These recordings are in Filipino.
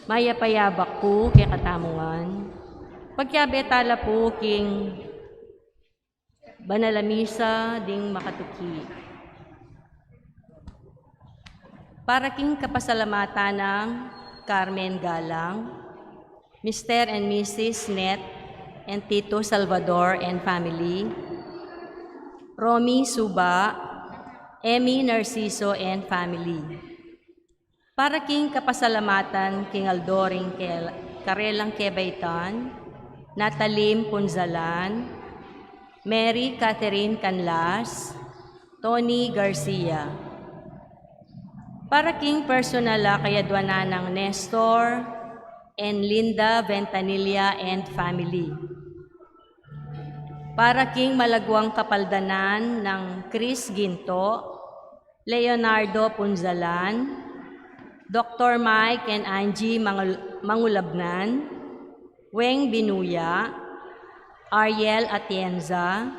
Mayapayabak po kay katamungan. Pagkabetala po king banalamisa ding makatuki. Para king kapasalamatan ng Carmen Galang, Mr. and Mrs. Net and Tito Salvador and family, Romy Suba, Emmy Narciso and family. Para king kapasalamatan king Aldoring Karelang Kebaitan, Natalim Punzalan, Mary Catherine Canlas, Tony Garcia. Para king personala kayadwanan ng Nestor and Linda Ventanilla and family. Para king malagwang kapaldanan ng Chris Ginto, Leonardo Punzalan, Dr. Mike and Angie Mangulabnan, Weng Binuya, Ariel Atienza,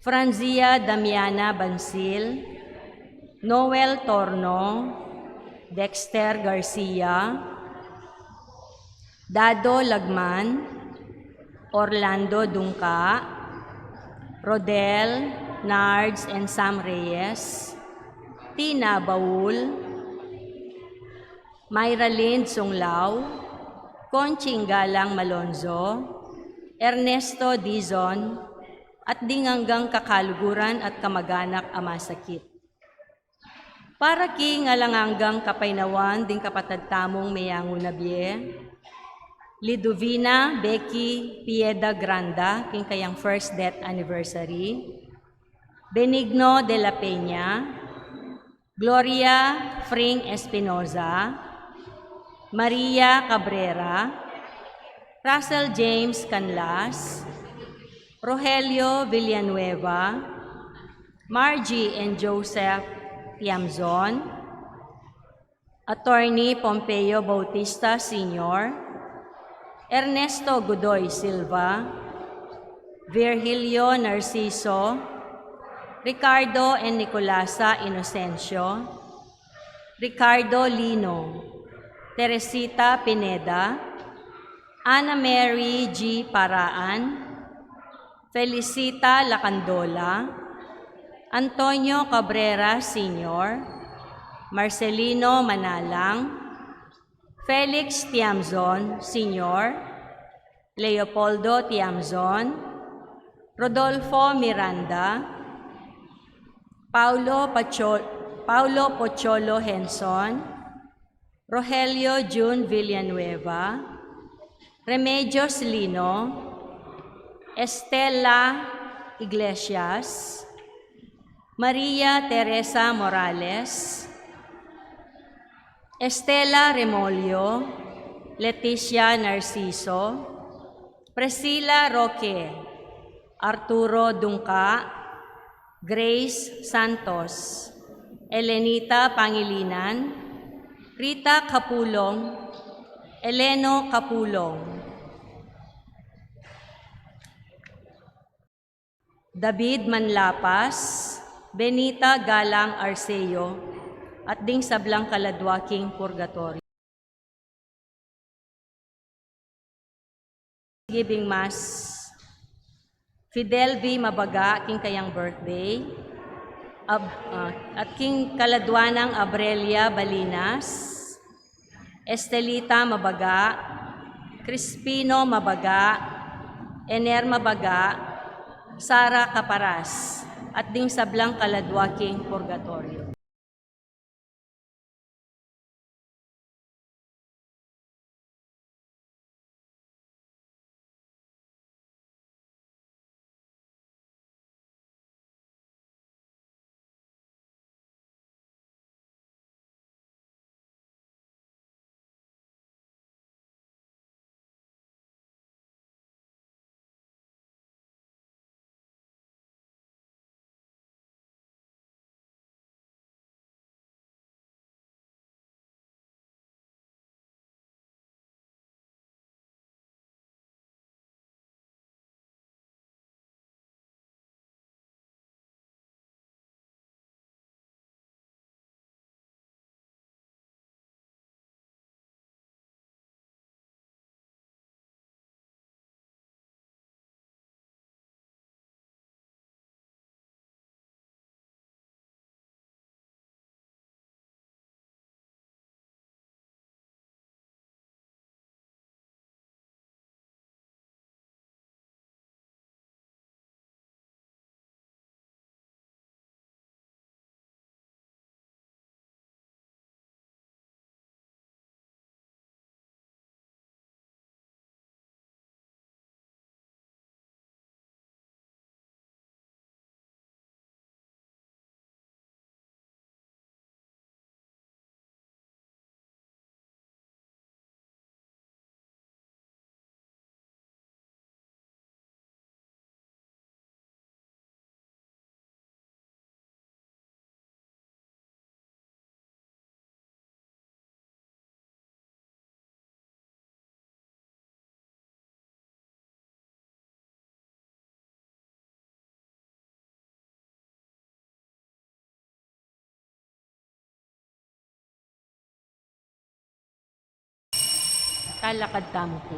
Franzia Damiana Bansil, Noel Torno, Dexter Garcia, Dado Lagman, Orlando Dungka, Rodel, Nards and Sam Reyes, Tina Baul, Myra Lind Sunglao, Conching Galang Malonzo, Ernesto Dizon, at dinganggang kakaluguran at kamag-anak amasakit. Para king alanganggang kapainawan ding kapatagtamong mayango nabye, Lidovina Becky Pieda Granda, king kayang first death anniversary, Benigno de la Peña, Gloria Fring Espinoza, Maria Cabrera, Russell James Canlas, Rogelio Villanueva, Margie and Joseph Tiamzon, Attorney Pompeo Bautista Sr., Ernesto Godoy Silva, Virgilio Narciso, Ricardo and Nicolasa Inocencio, Ricardo Lino, Teresita Pineda, Ana Mary G. Paraan, Felicita Lacandola, Antonio Cabrera Sr., Marcelino Manalang, Felix Tiamzon Sr., Leopoldo Tiamzon, Rodolfo Miranda, Paulo Pocholo Henson, Rogelio June Villanueva, Remedios Lino, Estela Iglesias, Maria Teresa Morales, Estela Remolio, Leticia Narciso, Priscilla Roque, Arturo Dungka, Grace Santos, Elenita Pangilinan, Rita Capulong, Eleno Capulong, David Manlapas, Benita Galang Arceo, at ding sablang kaladwaking purgatorio. Giving Mass, Fidel V. Mabaga, king kayang birthday, at king kaladwanang Abrelia Balinas, Estelita Mabaga, Crispino Mabaga, Ener Mabaga, Sara Caparas, at ding sablang kaladwaking purgatorio. Talakad tamo po.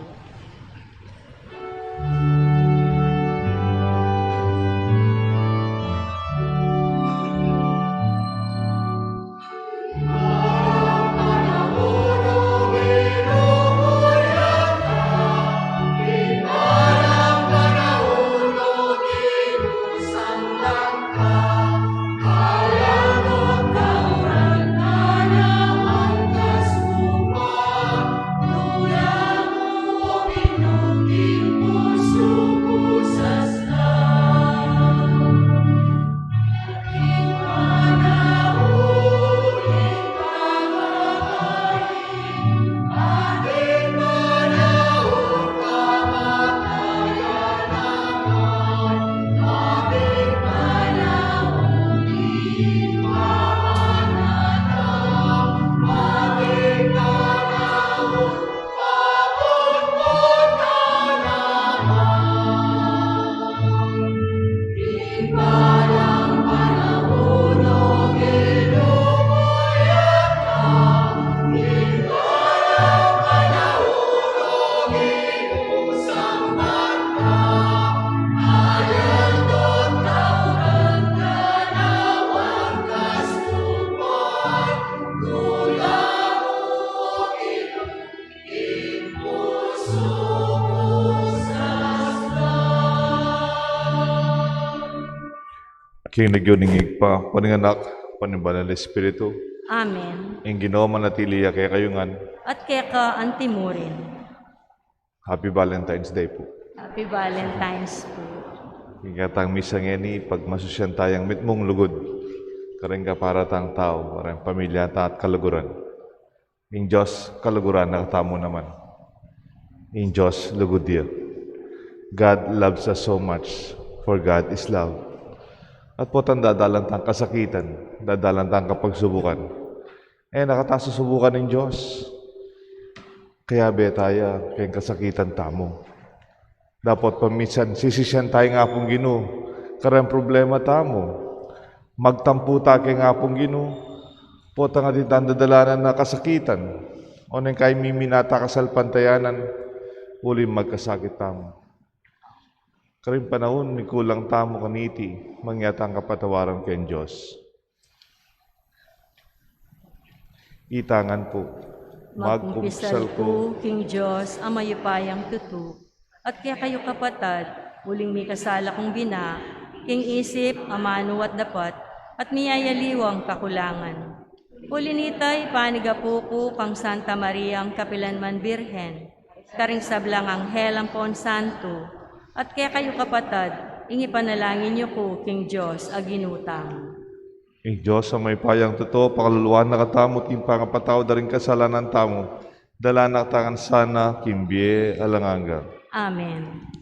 King nagyuningig pa, paninganak, panimbanal na Espiritu, Amen. ang Ginoo manatiliya kaya kayungan. At kaya ka antimurin. Happy Valentine's Day po. Happy Valentine's po. Ingatang misa ngeni, pag masusyan tayang mitmong lugod, karing ka para tang tao, parang pamilya ta at kaluguran. In Diyos, kaluguran na tamo naman. In Diyos, lugod dia. God loves us so much, for God is love. At po tang dadalan tang kasakitan, dadalan tang kapagsubukan. Nakatasusubukan ng Diyos. Kaya betaya, kayang kasakitan tamo. Dapat paminsan, sisisyan tayo nga pong Ginoo. Karang problema tamo. Magtampo tayo nga pong Ginoo. Po tang nga dadalanan na kasakitan. O nang kay miminata kasalpantayanan, uli magkasakit tamo. Karing panahon, may kulang tamo kaniti, mangyatang kapatawaran kay Diyos. Itangan po, Magkumpisal ko, King Diyos, ang mayupayang tutu. At kaya kayo kapatad, uling may kasala kong bina, king isip, amano at dapat, at niyayaliwang kakulangan. Ulinitay, panigapo ko, kang Santa Maria, ang Kapilanman Birhen, karing sablang Anghel ang Pon Santo, at kaya kayo kapatad, ingi panalangin niyo ko, King Diyos, aginutang. Ing Diyos sa may payang totoo, pakaluluan na katamot, yung pangapataw da rin kasalanan tamo, dala na tangan sana, kimbie, alanganga. Amen.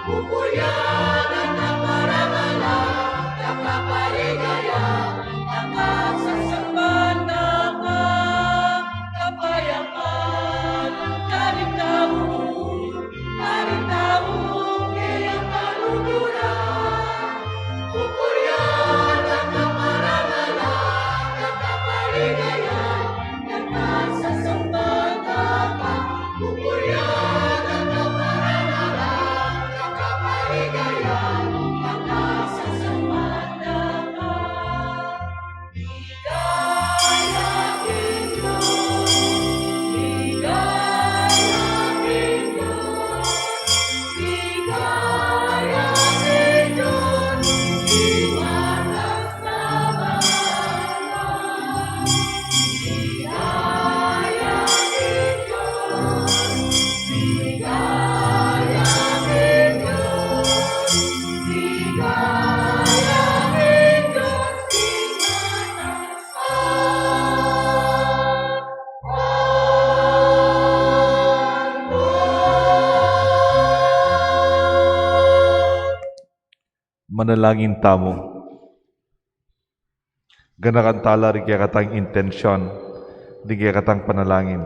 Pupuryanan ng marangalan, nakapaligaya, nakasasambanda ka, kapayapaan, karitaon, kayang kaluguran. Pupuryanan ng marangalan, nakapaligaya, nakasasambanda ka, pupuryanan ng marangalan, nakapaligaya, nakasasambanda ka. Ligaya king Diyos, ligaya king Diyos, ligaya king Diyos, iwanan sa bayan. Ligaya king Diyos, ligaya king Diyos, ligaya king Diyos, iwanan sa Manalangin tamo. Ganakantala rin kaya katang intensyon, di kaya katang panalangin.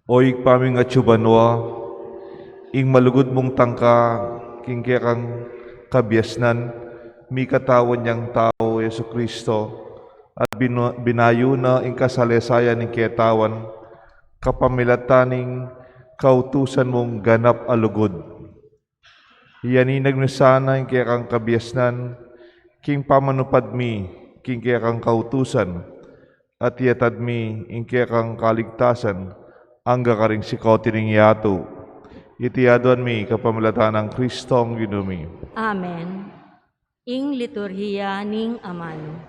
Oig paming atsubanwa, ing malugod mong tangka, king kaya kang kabyasnan, mi katawan niyang tao, Yesu Kristo, at binayo na ing kasalesayan ng kiyatawan, kapamilataning kautusan mong ganap alugod. Iyaninag mo sana ing kaya kang kabyasnan, king pamanupad mi, king kaya kang kautusan, at iyatad mi ing kaya kang kaligtasan, angga karing sikaw tining yato. Itiyaduan mi kapamilatan ng Kristong Ginumi. Amen. Ing liturhiya ning amano.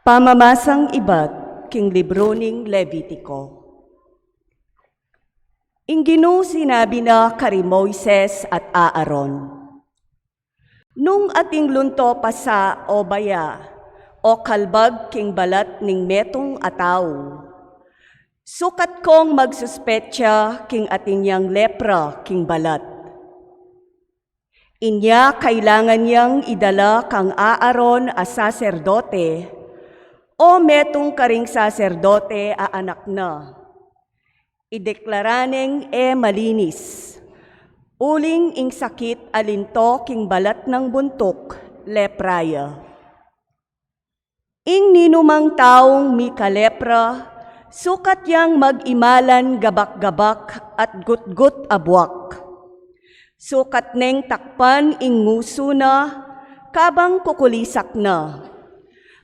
Pamamasang ibat king libro ning Levitiko. Inginu sinabi na kari Moises at Aaron, nung ating lunto pa sa obaya o kalbag king balat ning metong ataw, sukat kong magsuspetya king ating yang lepra king balat. Inya kailangan niyang idala kang Aaron a saserdote o metong karing saserdote a anak na. Ideklaraneng malinis. Uling ing sakit alinto king balat ng buntok, lepraya. Ing ninumang taong mi kalepra, sukat yang mag-imalan gabak-gabak at gut-gut abwak. Sukat neng takpan ing nguso na, kabang kukulisak na.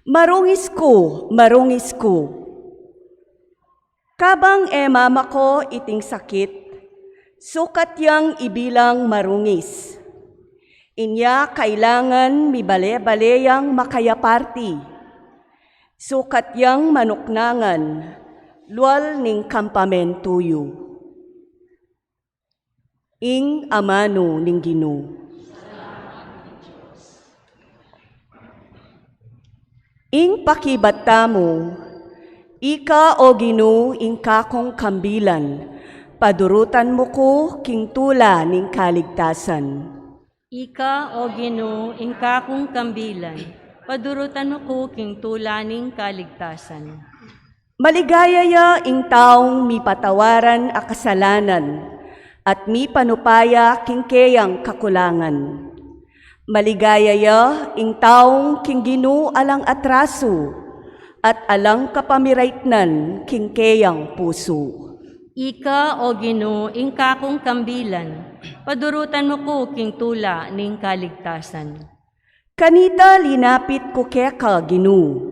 Marungis ko, marungis ko. Kabang mama ko iting sakit, sukat yang ibilang marungis. Inya kailangan mi bale-baleyang makayaparti. Sukat yang manuknangan, lual ning kampamentuyo. Ing amano ning Ginoo. Ing pakibata mo, ika o Ginoo ing kakong kambilan, padurutan mo ko king tula ning kaligtasan. Ika o Ginoo ing kakong kambilan, padurutan mo ko king tula ning kaligtasan. Maligayaya ing taong mi patawaran a kasalanan, at mi panupaya king keyang kakulangan. Maligayaya ing taong king Ginoo alang atraso, at alang kapamiraitnan king keyang puso. Ika o Ginoo ing kakong kambilan, padurutan mo ko king tula ning kaligtasan. Kanita linapit ko keka Ginoo,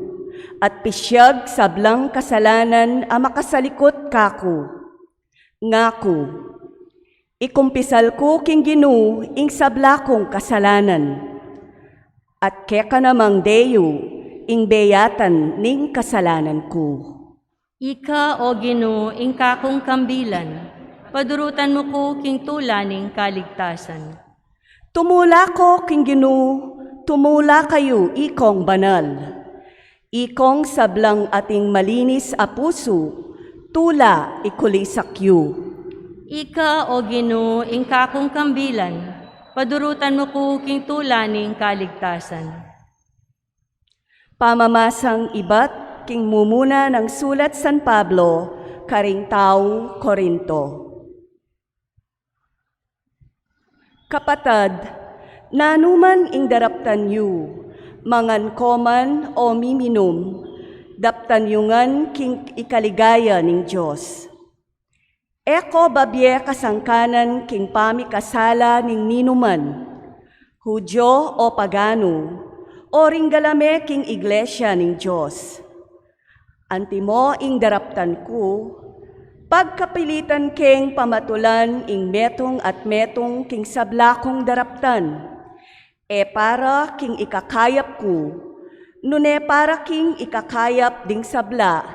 at pisyag sablang kasalanan a makasalikot kako. Ngako, ikumpisal ko king Ginoo ing sablakong kasalanan. At keka namang deyo, ing beyatan ning kasalanan ko. Ika o Ginoo ing kakong kambilan, padurutan mo ko king tulaning kaligtasan. Tumula ko king Ginoo, tumula kayo ikong banal. Ikong sablang ating malinis a puso, tula ikulisakyo. Ika o Ginoo ing kakong kambilan, padurutan mo ko king tulaning kaligtasan. Pamamasang iba't king mumuna ng sulat San Pablo, karing tao Korinto. Kapatad, nanuman ing daraptan yu, mangan koman o miminum, daptan yungan king ikaligaya ning Diyos. Eko babye kasangkanan king pamikasala ning ninuman, Hudyo o pagano, o ringgalame king iglesia ning Diyos. Antimo ing daraptan ko, pagkapilitan king pamatulan ing metong at metong king sablakong daraptan, e para king ikakayap ko, nune para king ikakayap ding sabla,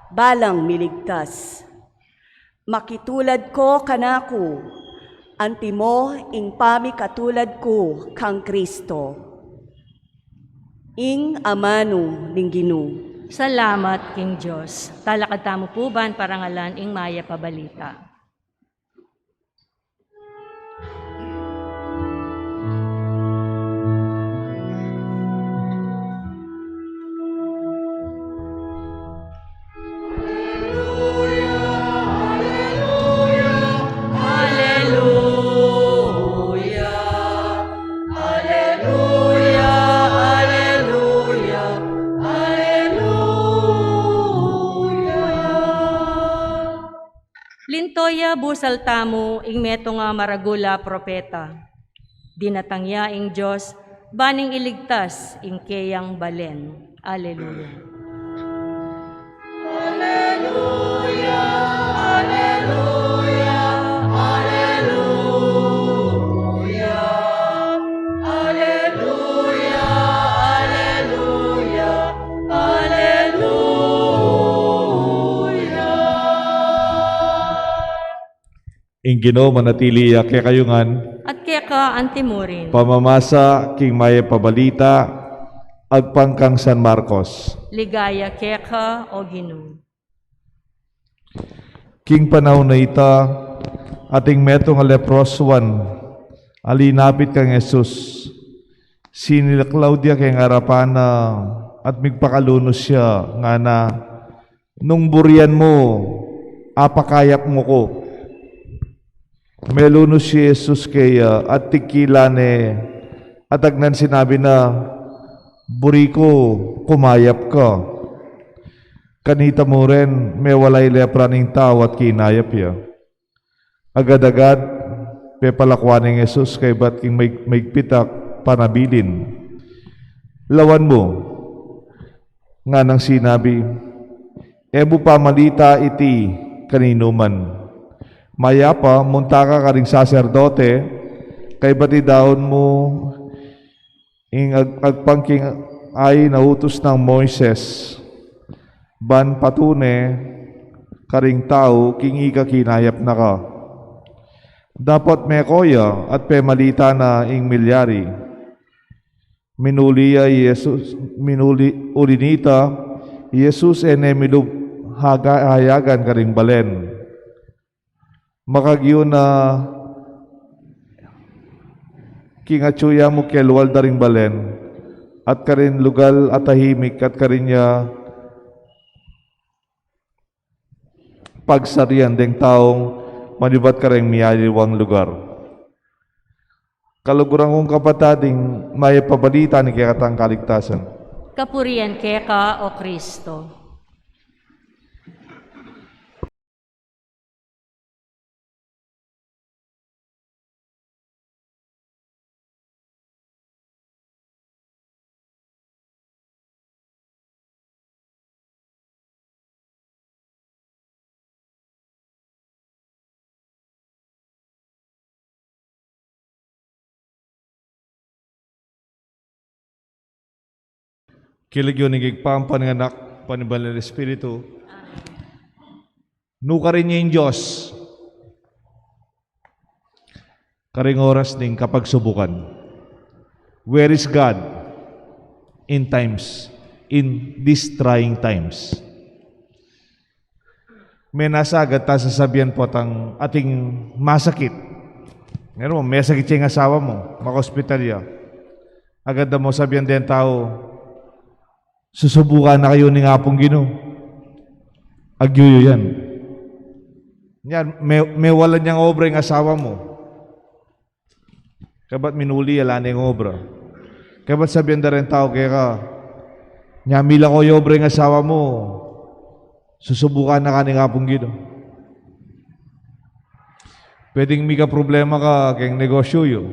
balang miligtas. Makitulad ko kanako, antimo ing pamikatulad ko kang Kristo. Ing amano ning Ginoo. Salamat, King Diyos. Talakad tamo puban parangalan ing maya pabalita. Lintoya busal tamo ing meto nga maragula propeta. Dinatangya ing Diyos, baning iligtas ing keyang balen. Alleluia. Ing Ginoo manatili kay kayungan, At kaya ka antimurin. pamamasa king maya pabalita, agpangkang San Marcos. Ligaya kaya ka o Ginoo. King panahon na ita, ating metong nga leproswan, alinapit kang Jesus. Sinila Claudia kay ngarapan na at migpakalunos siya nga na nung burian mo, apakayap mo ko. Melunos si Jesus kaya at tikila ni at agnan sinabi na buri ko, kumayap ka. Kanita mo rin, may walay lepra ng tao at kinayap ya. Agad-agad, pepalakwan ng Jesus kay ba't king may pitak panabilin. Lawan mo, nga nang sinabi, ebo pamalita iti kanino man. Maya pa, munta ka ring saserdote, kay bati daon mo ing agpangking ay nautos ng Moises. Ban patune, karing tao, king ika kinayap na ka. Dapat may koya at pemalita na ing milyari. Minuli Jesus, minuli ulinita, Jesus ene milub hayagan karing balen. Makagyo na kingatsuya mo kelwal daring balen at karin lugal at tahimik at karin niya pagsarian deng taong manibat karing miyaliwang lugar. Kaluguran kong kapatading may pabalita ni kayatang kaligtasan. Kapurian kaya ka o Kristo. Kilig yun nagigpang pananganak, panibal ng Espiritu. Nuka rin niya yung Diyos. Karing oras ding kapag subukan. Where is God in these trying times? May nasagad ta sasabihan po tang ating masakit. Ngayon mo, may sakit siya yung asawa mo, maka-hospital ya. Agad na mo sabihan din tao, susubukan na kayo ni nga pong Ginoo. Agyuyo yan. Yan, may wala niyang obra yung asawa mo. Kabat minuli ala na yung obra. Kabat sabihan na rin tao kaya ka, nyamila ko yung obra yung asawa mo, susubukan na ka ni nga pong Ginoo. Pwedeng may ka problema ka kayong negosyo yun.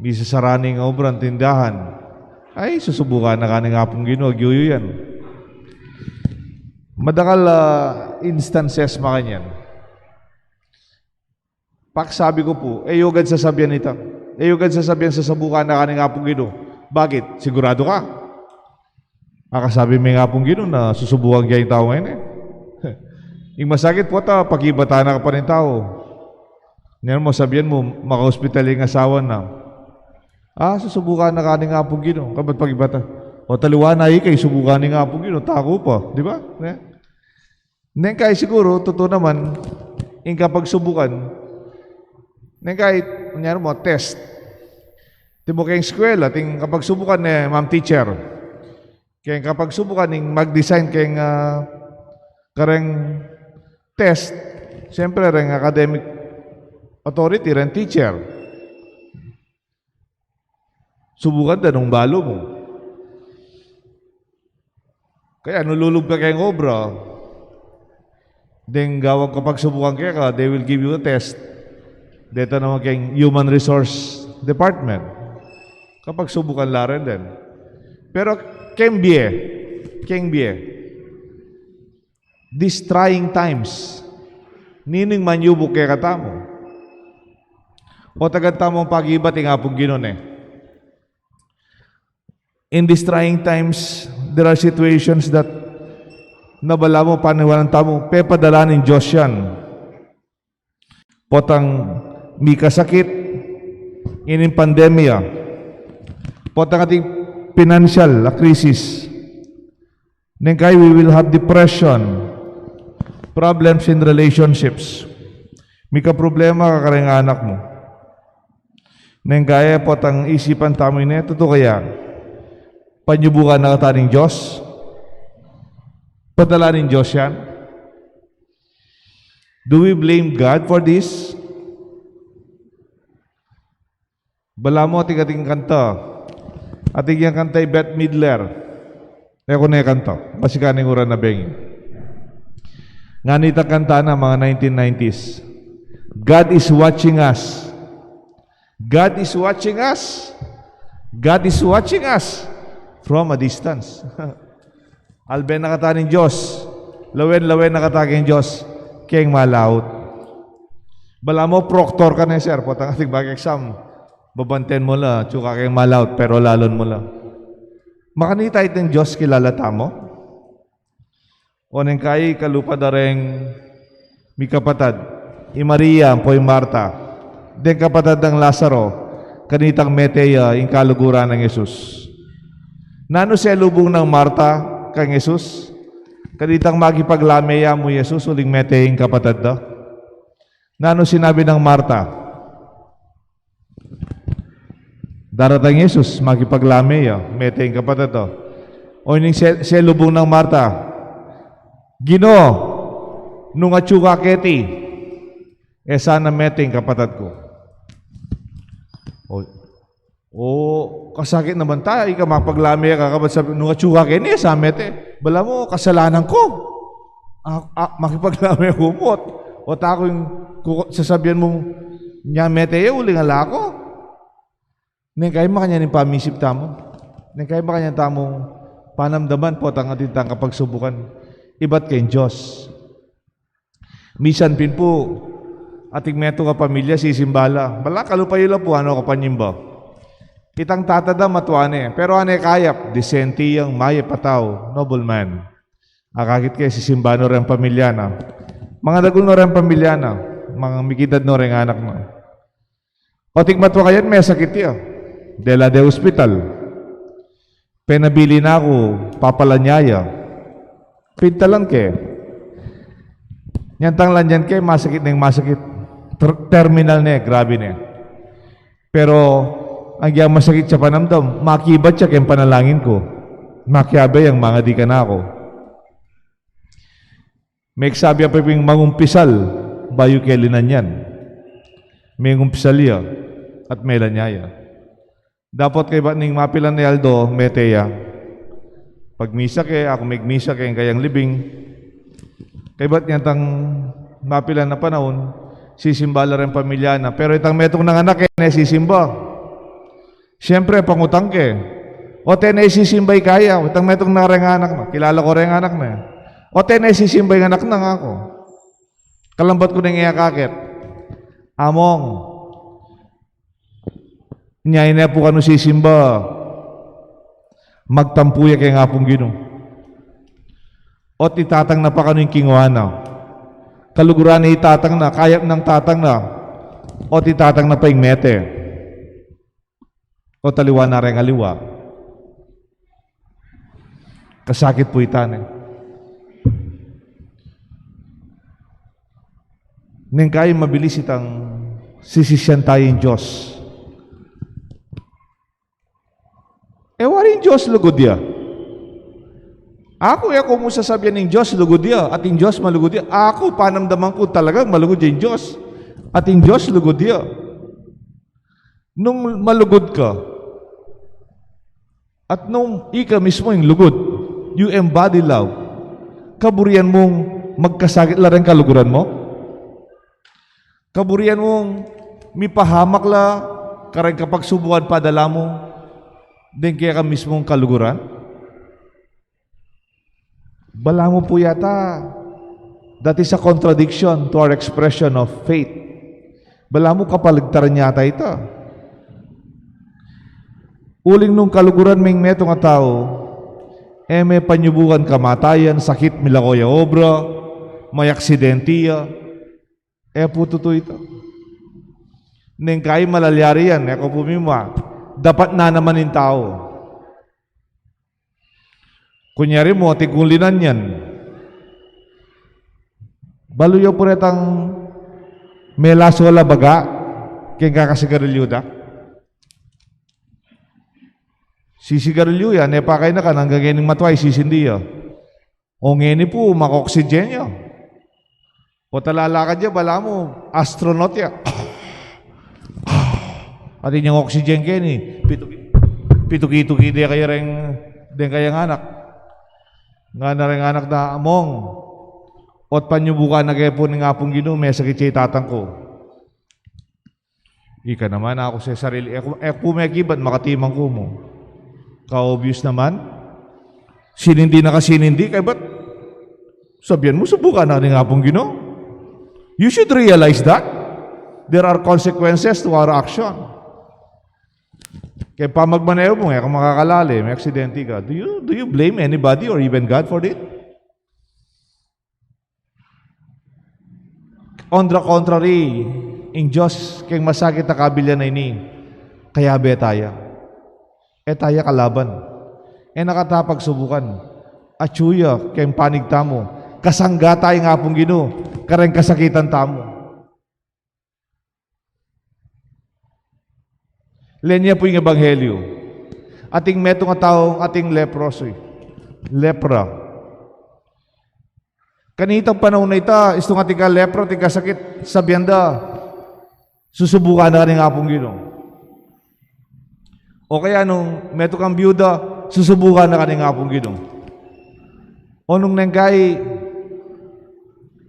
May sasaraning obra, tindahan. Ay, susubukan na ka ni nga pong Ginoo, agyuyo yan. Madakal instances makanyan. Sabi ko po, ayugad sasabihan ito. Ayugad sasabihan sa sabukan na kaning apong Ginoo. Bakit? Sigurado ka? Akasabi may apong Ginoo na susubukan kaya yung tao ngayon eh. Yung masakit po ito, pag-ibata na ka pa rin tao. Ngayon mo, sabihan mo, maka-hospital yung asawa na. Susubukan na kaning apong Ginoo. Kabat pag-ibata. O taliwa na kay subukan ng apong Ginoo. Tako pa. Di ba? Neng kahit siguro, totoo naman, yung kapag subukan, neng kahit, kunyari mo, test. Di mo kayong eskwela, ting kapag subukan ni ma'am teacher, kaya kapag subukan ng mag-design kayong kareng test, siyempre rin academic authority, rin teacher. Subukan na nung balo mo. Kaya nululog ka kayong obra, then gawag kapag subukan kaya ka, they will give you a test. Dito naman kayong Human Resource Department. Kapag subukan laren din. Pero Kembie, these trying times, nining manyubok kaya katamo. O tagad tamong pag-ibat yung apong Ginoo eh. In these trying times, there are situations that nabala mo, paniwanan tamo, pepadala ng Diyos yan. Potang may kasakit, ining pandemya, potang ating financial crisis, nang kaya we will have depression, problems in relationships, may ka-problema ka karang anak mo, nang kaya potang isipan tamo ina, totoo kaya, panyubukan na kataning Diyos, padala ng Diyos yan. Do we blame God for this? Bala mo ating kanta. Ating yung kanta Bette Midler. Eko na yung kanta. Masikaning ura na bengi. Nganita kanta na mga 1990s. God is watching us. God is watching us. God is watching us from a distance. Alben nakataning Diyos. Lawen nakataking Diyos. Keng malaut. Bala mo, proctor ka na sir. Potang ating bag-exam. Babanten mo la, tsuka keng malaut, pero lalon mo la. Makanita itong Diyos kilala tamo. O nang kay kalupa da rin mi kapatad. I Maria, po Marta. Den kapatad ng Lazaro. Kanitang Meteya, yung kaluguran ng Yesus. Nano siya lubong ng Marta kang Yesus? Kanitang magipaglameya mo Yesus, uling Meteya yung kapatad da. Nano sinabi ng Marta? Daratang Yesus, makipaglameya, Meteya yung kapatad da. O yung siya lubong ng Marta, Ginoo, nung atsuka keti, sana Meteya yung kapatad ko. Kasakit naman tayo, ika mapaglamaya ka kabat sabi, nung atsuka keni, sa Meteya, bala mo, kasalanan ko. Makipaglamaya humot. O tako yung sasabihan mo, nya Meteya, uling ala ko. Neng kayo makanya ng pamisip tamo. Neng kayo makanya tamong panamdaman po tang atintang kapag subukan. Iba't kayong Diyos. Misan pin po, ating meto ka pamilya, sisimbala. Bala, kalupayula po, ano ka panyimba. Itang tatada matuane. Pero ane kayap, disentiyang maye pataw, nobleman. Akakit kay si simbano rin pamilya na. Mga dagol no rin pamilya na. Mga mikidad no rin anak na. O tigmatwa kayan, may sakit ya. Dela de hospital. Penabili na ako, papalanyaya. Pintalan ke. Nyantang lang yan ke, masakit na yung masakit. Terminal na, grabe na. Pero, ang yung masakit sa panamdam, makibat siya kayong panalangin ko. Makiabe ang mga di ka na ako. May sabi pa yung mangumpisal, bayo kelinan yan. May ngumpisal ya, at may lanyaya. Dapat kay ba ning mapilan ni Aldo, meteya. Pag misa kay, ako may misa kay kayang libing. Kay ba't niyan tang mapilan na panahon, sisimba la rin pamilya na. Pero itang metong ng anak kay sisimba. Siyempre, pangutang ke. O tenay sisimbay kaya, itang metong na rin anak na. Kilala ko rin anak na. O tenay sisimbay anak na nga ako. Kalambat ko na yung iyakakit. Among, nyayin na po kano sisimba. Magtampuya kay nga pong Ginoo. O itatang na pa kano yung kinguana. Kaluguran na itatang na, kayap ng tatang na. O itatang na pa yung mete. O taliwa na rin aliwa. Kasakit po itan eh. Nang kayo mabilis itang sisisyan tayo yung Diyos. Warin Diyos lugod ya. Ako mo sasabihan ng Diyos lugod ya, at yung Diyos malugod ya. Ako panamdaman ko talagang malugod yung Diyos, at yung Diyos lugod ya. Nung malugod ka, at nung ika mismo yung lugod, you embody love, kaburian mong magkasakit la rin kaluguran mo? Kaburian mong mipahamak la, karang kapag subukan padala mo, din kaya ka mismong kaluguran? Bala mo po yata. That is a contradiction to our expression of faith. Bala mo kapaligtaran yata ito. Uling nung kaluguran may meto nga tao, may panyubukan kamatayan, sakit milakoya obra, may aksidentiya, puto to ito. Neng kaya malalyari yan, ako pumima, dapat na naman yung tao. Kunyari mo, tigulinan yan. Baluyo po retang may laso wala baga, kaya kakasigarilyo da. Sisigarilyo yan, pakay na ka, hanggang ng matway, sisindi ya. O ngeni po, maka-oxygen ya. O talalakad ya, bala mo, astronaut ya. At inyong oxygen kayo ni, pitukituki di kaya rin, din kayang anak. Nga na rin anak na among, ot panyubukan na kaya po ng apong Ginoo, may sakit siya itatang ko. Ika naman ako sa sarili, po may kibat, makatimang ko mo. Ka-obvious naman. Sinindi na ka sinindi, kaya ba't sabihan mo, subukan na ng apong Ginoo? You should realize that. There are consequences to our action. Kaya pa magmaneho mo, kung makakalali, may aksidente ka, do you blame anybody or even God for it? On the contrary, in Diyos, kaya masakit na kabilya na ini, kaya betaya. Taya kalaban. Nakatapag subukan. Atsuya, kaya panig tamo. Kasangga tayo nga pong Ginoo, kareng kasakitan tamo. Lenya po yung ebanghelyo. Ating meto nga tao, ating leproso. Lepra. Kanitang panahon na ita, istong ating ka lepra, ating kasakit, sabianda, susubukan na rin nga pong Ginoo. O kaya nung meto kang byuda, susubukan na rin nga pong Ginoo. O nung nanggay,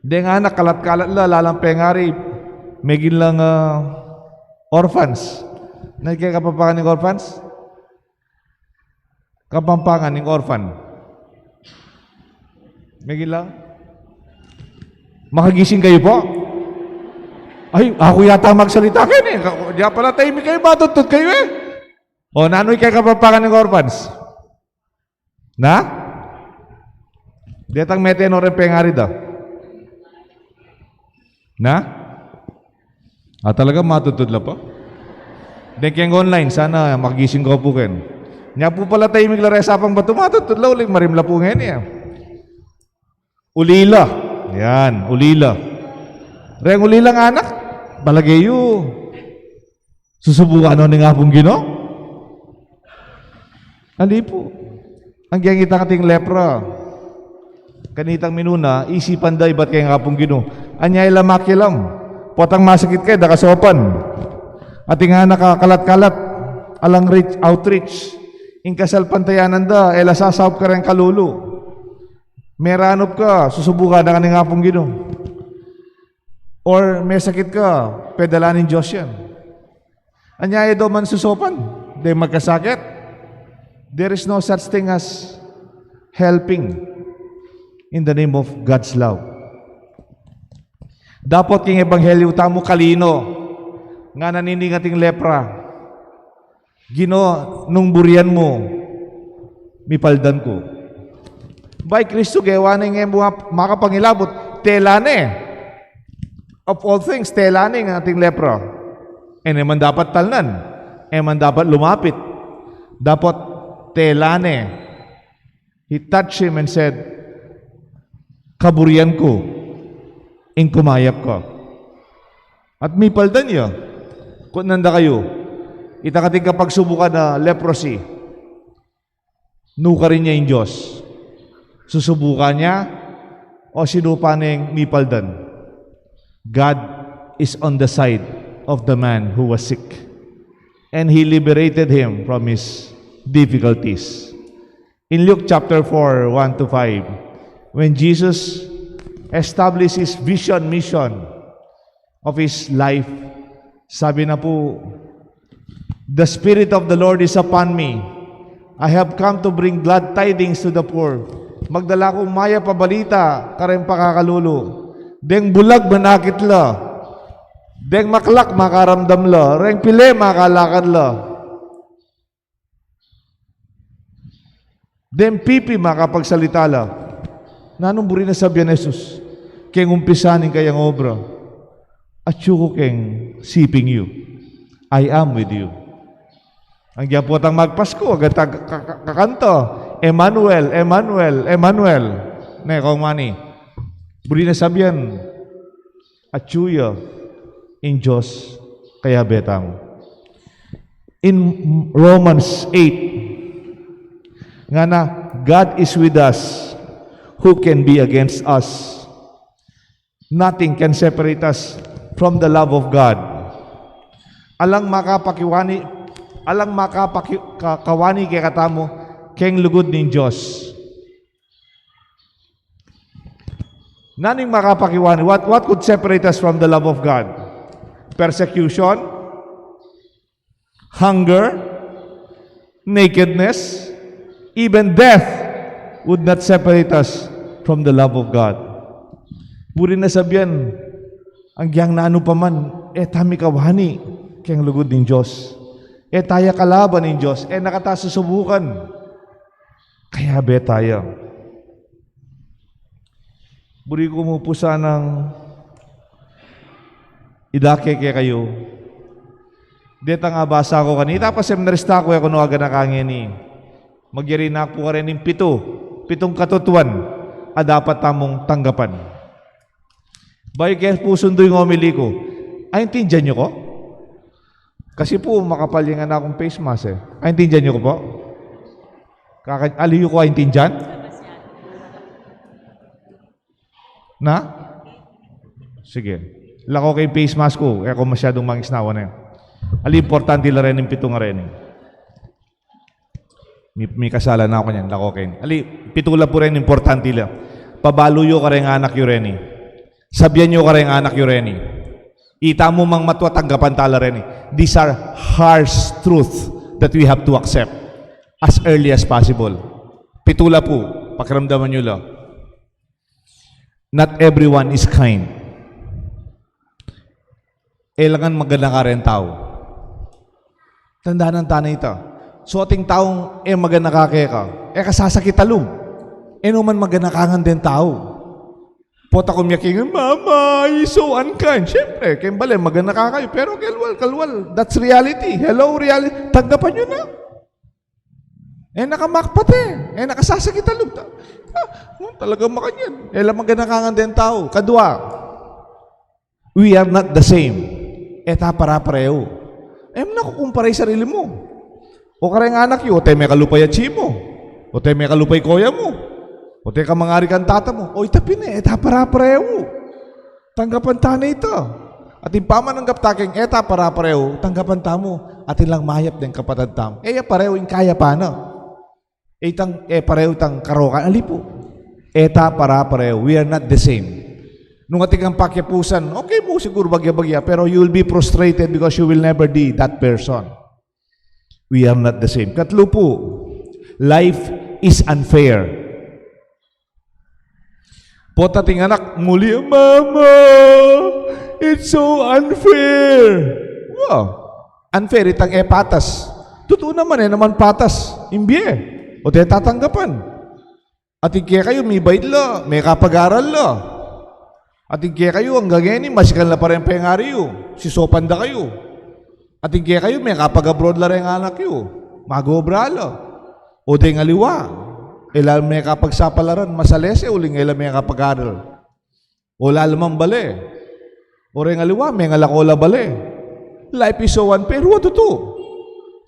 deng anak, kalat-kalat la, lalampengari, may ginlang orphans. Nagkaya kapampangan ng orphans? Kapampangan ng orphan. May ginlang? Makagising kayo po? Ay, ako yata magsalita kayo eh. Diya pala tahimik kayo, matutot kayo eh. O, nanoy kay kapapangan ng orphans? Na? Detang meten ore pengari daw. Na? Talaga matutudla pa? Dekeng online, sana magising ko po ken. Nya po pala tayo miglaresapang bato, matutudla ulit marimla po ngayon niya. Ulila. Yan, ulila. Reng ulila nga anak, balagayo. Susubukan ano nga pong Ginoo? Hindi po. Ang giyang kita kating lepra. Kanitang minuna, isipan da iba't kaya nga pong Ginoo. Anyay lamakilam. Potang masakit kayo, dakasopan. Ating nga nakakalat-kalat. Alang reach, outreach. Inkasal pantayanan da, lasasawap ka rin kalulu. Meranop ka, susubukan na ka nga pong Ginoo. Or may sakit ka, pedalanin Diyos yan. Anyay daw man susopan. Di magkasakit. There is no such thing as helping in the name of God's love. Dapat king ebanghelyo tamo kalino nga naniningating lepra. Ginoo nung burian mo mipaldan ko. By Kristo gawa nga mga makapangilabot telane. Of all things telane nga ating lepra. Eman dapat talnan. Eman dapat lumapit. Dapat telane. He touched him and said, kaburian ko, ing kumayap ka. At may paldan niya. Kung nanda kayo, itakating kapag subukan na leprosy, nuka rin niya yung Diyos. Susubukan niya, o sinupaning may paldan. God is on the side of the man who was sick. And He liberated him from his difficulties. In Luke chapter 4, 1-5, when Jesus established His vision, mission of His life, sabi na po, the Spirit of the Lord is upon me. I have come to bring glad tidings to the poor. Magdala kong maya pabalita, kareng pakakalulo. Deng bulag manakit la. Deng maklak makaramdam la. Reng pile makalakad la. Deng pipi makapagsalita la. Nanong buri na sabihan ni Jesus, keng umpisanin kayang obra, at yuko keng siping you. I am with you. Ang gyapotang magpasko, agad kakanto, Emmanuel, Emmanuel, Emmanuel. Ne, kong mani. Buri na sabihan, at yuya, in Diyos, kaya betang. In Romans 8, nga na, God is with us. Who can be against us? Nothing can separate us from the love of God. Alang makapakawani kay katamo, keng lugod ning Diyos. Naning makapakiwani, what could separate us from the love of God? Persecution, hunger, nakedness, even death would not separate us from the love of God. Buri na sabihan, ang giyang na ano pa man, tami kawani, kayang lugod ng Diyos. Taya kalaban ng Diyos, nakatasusubukan. Kaya betaya. Buri ko mo po sanang idake kaya kayo. Deta nga basa ko kanita, pa seminarista ko ako no aga nakangini. Magyari na po ka rin ng pitong katutuan, dapat tamong tanggapan. Bayo kaya po sundo yung homily ko. Ay, intindihan nyo ko? Kasi po, makapalingan na akong face mask eh. Ay, intindihan nyo ko po? Aliyo ko, ay intindihan? Na? Sige. Lako kay face mask ko. Kaya kung masyadong mangisnawa na yun. Ali, importante la rin yung pitong rin. May kasala na ako niyan. Lako kayo. Ali, pitula po rin importante lang. Pabaluyo ka rin anak yu rin. Sabihan nyo ka rin anak yu rin. Ita mo mang matwa tanggapan tala rin. These are harsh truth that we have to accept as early as possible. Pitula po. Pakiramdaman nyo lang. Not everyone is kind. Kailangan maganda ka rin tao. Tandaan ng tanay ito. So ating taong maganakake ka. Kasasakit talong. Numan maganakangan din tao. Pota ko miyaking, Mama, you're so unkind. Siyempre, kembali, maganaka kayo. Pero kalwal. That's reality. Hello, reality. Tagdapan nyo na. Nakamakpat nakasasakit talong. Talaga makanyan. Lang maganakangan din tao. Kadwa, we are not the same. Para-pareho. Nakukumpara yung sarili mo. O kareng anak yun, o may kalupay at mo. O may kalupay koya mo. O ka mangari kang tata mo. O itapin para-pareho. Tanggapan ta na ito. At yung pamananggap taking, para-pareho, tanggapan ta mo. At lang mayap din kapatid tam. Pareho yung kaya pa na. Pareho tang karokan. Alipo. Para-pareho. We are not the same. Nung ating ang pakyapusan, okay mo siguro bagya-bagya, pero you will be frustrated because you will never be that person. We are not the same. Katlo po, life is unfair. Pota ting anak, muli, Mama, it's so unfair. Wow. Unfair, itang patas. Totoo naman naman patas. Imbye. O tatanggapan. At kaya kayo, may bayad la, may kapag-aral la. At kaya kayo, ang gagani, masikal na pa rin pengariyo. Si Sopanda kayo. At kaya kayo, may kapag-abroad la rin anak yo. Mag-obra la. O de nga liwa. Ilan may kapagsapalaran, masalese, uling ilan may kapag-aral. O lalamang bale. O rin nga liwa, may nga lakola bale. Life is so unfair. What to?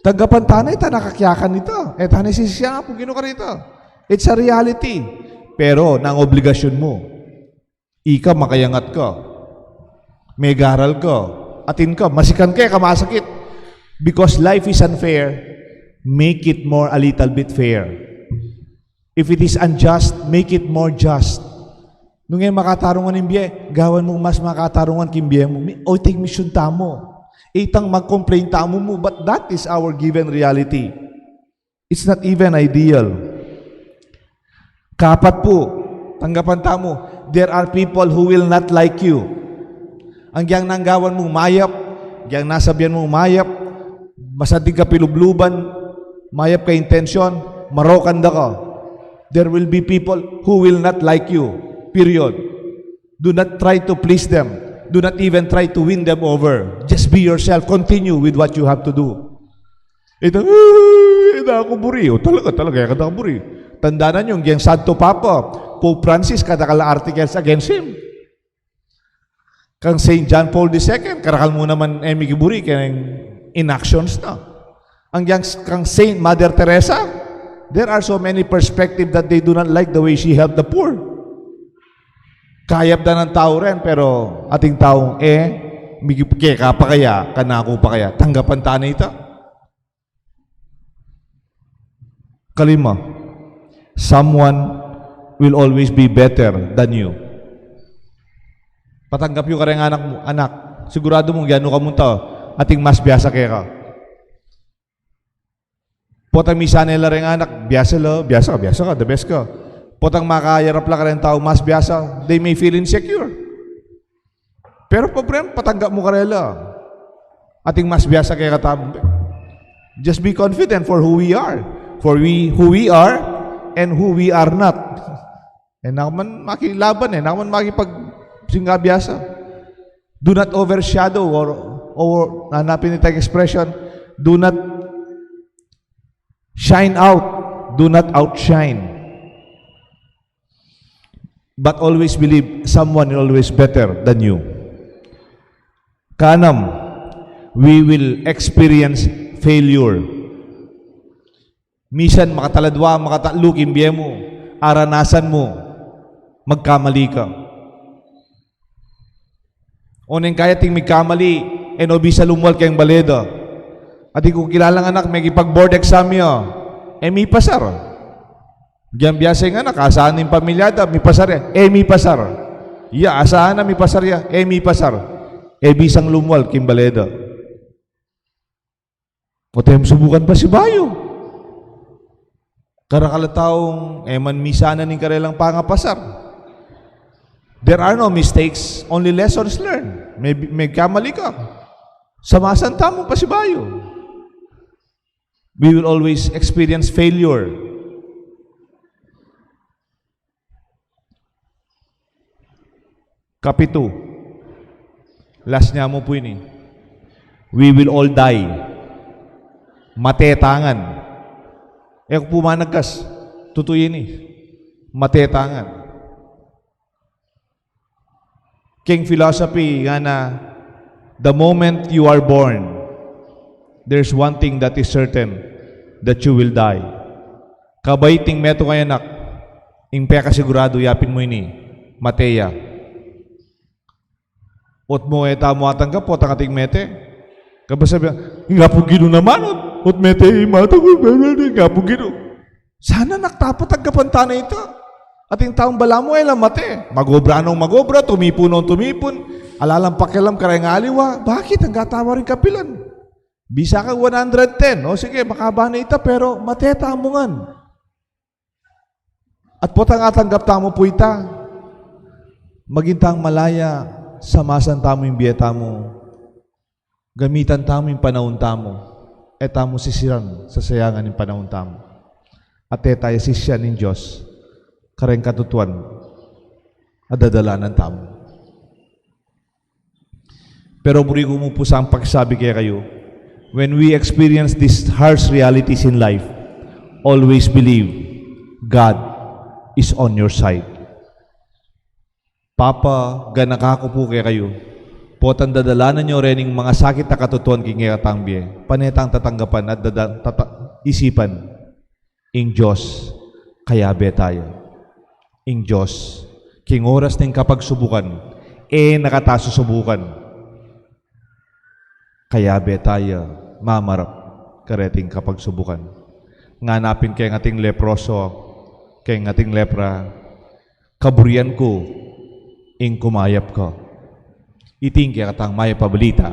Tagapan tanay, nakakyakan nito. Tanay sisya nga po, gino ka rito. It's a reality. Pero, nang obligasyon mo, ika makayangat ka. May garal ka. Atin ka, masikan ka, kamasakit. Because life is unfair, make it more a little bit fair. If it is unjust, make it more just. Nung makatarungan ng biye, gawan mong mas makatarungan kim biye mo. O take mission tamo. Itang mag-complain tamo mo. But that is our given reality. It's not even ideal. Kapat po, tanggapan tamo, there are people who will not like you. Ang giyang nanggawan mong mayap, giyang nasabihan mong mayap, masadig ka pilubluban, mayap ka intensyon, marokan da ka. There will be people who will not like you. Period. Do not try to please them. Do not even try to win them over. Just be yourself. Continue with what you have to do. Ito ako buri. Talaga, kada ako buri. Tandaan nyo, yung Santo Papa, Pope Francis, katakala articles against him. Kang St. John Paul II, karakal mo naman emigiburi, kaya inactions na. Ang kang St. Mother Teresa, there are so many perspectives that they do not like the way she helped the poor. Kayap na ng tao rin, pero ating taong kaya pa kaya, kanako pa kaya, tanggapan ta na ito. Kalima, someone will always be better than you. Patanggap yung kareng anak mo, anak, sigurado mong gano'n ka munta, ating mas biyasa kaya ka. Potang misa nila rin anak, biyasa ka, the best ka. Potang makayarap lang ka rin tao, mas biyasa, they may feel insecure. Pero problem, patanggap mo ka rin lang. Ating mas biyasa kaya katamo. Just be confident for who we are. For who we are and who we are not. Nakaman makilaban nakaman makipag singga biyasa. Do not overshadow or hanapin itong expression, do not shine out, do not outshine. But always believe someone is always better than you. Kanam, we will experience failure. Misan makataladwa, makataluk, imbiye mo, aranasan mo, magkamali ka. Unang kaya ting magkamali, enobi sa lumwal kayong baleda. At kung kilalang anak, may ipag-board exam niya, may pasar. Diyan biyasa yung anak, asahan ng pamilyada, may pasar yan, may pasar. Asahan na may pasar yan, may pasar. Bisang lumwal kayong baleda. O tayo subukan pa si Bayo. Karakalataong, man misana ng karelang pangapasar. There are no mistakes, only lessons learned. May kamali ka. Samasan tamo pa si Bayo. We will always experience failure. Copy 2. Last niya mo po ini. We will all die. Matetangan. Kung pumanagkas, tutuyin matetangan. King philosophy nga na the moment you are born, there's one thing that is certain, that you will die. Kabaiting meto kayo anak, ing peka sigurado yapin mo ini, mateya. Ot mo tamo atanggap po tangating mete. Kabasabi, nga po gino naman, ot mete mata ko, nga po gino. Sana naktapo tagapan na ito. Ating taong bala mo ay lamate. Magobra nung magobra, tumipon nung tumipon. Alalang pakialam karay nga aliwa. Bakit? Ang gatawa rin kapilan. Bisa ka 110. O sige, makaba na ita, pero mateta mo ngan. At po tangatanggap tamo po ita. Magintang malaya, samasan tamo yung biyeta mo. Gamitan tamo yung panahon tamo. E tamo sisiran sa sayangan yung panahon tamo. At tayo sisya ng Diyos. Kareng katutuan at dadalanan tamo. Pero burigo mo po sa ang pagsabi kaya kayo, when we experience these harsh realities in life, always believe God is on your side. Papa, ganakako po kaya kayo, potan dadalanan nyo rin mga sakit na katutuan kaya katangbiye, panetang tatanggapan at isipan, ing Diyos, kaya be tayo. Ing Diyos, king oras ng kapagsubukan, nakatasusubukan. Kaya betaya, mamarap, kareting kapagsubukan. Nganapin kay ngating leproso, kay ngating lepra, kaburian ko, ing kumayap ko. Iting kaya katang may pabalita,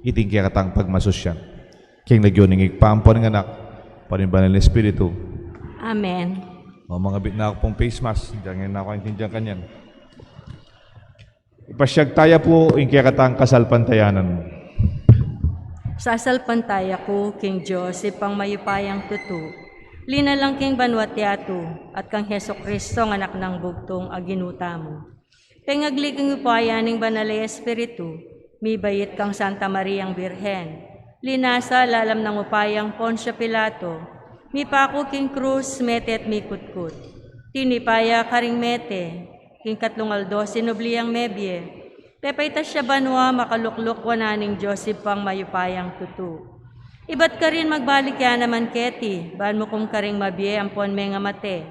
iting kaya katang pagmasusyan. King nagyon ng igpampon ng anak, panimbanan ng Espiritu. Amen. O mga bit na ako pong face mask, diyan na ako intindihan kanyan. Ipasyag tayo po, yung kaya katang kasalpantayanan. Sasalpantaya ko, King Diyos, ipang mayupayang tutu. Linalang King Banwatiato, at kang Heso Kristo, ang anak ng bugtong aginuta mo. Pengagli king upayan ng Banalay Espiritu, mi bayit kang Santa Mariang Birhen. Linasa lalam ng upayang Poncio Pilato, mi pako king krus, mete at mi kutkut. Tinipaya karing mete, king katlungaldo sinubliyang mebye. Pepayta siya banwa makalukluk wananing Joseph pang mayupayang tutu. Ibat ka rin magbalik ya naman keti, ban mo kung karing mabye ampon menga mate.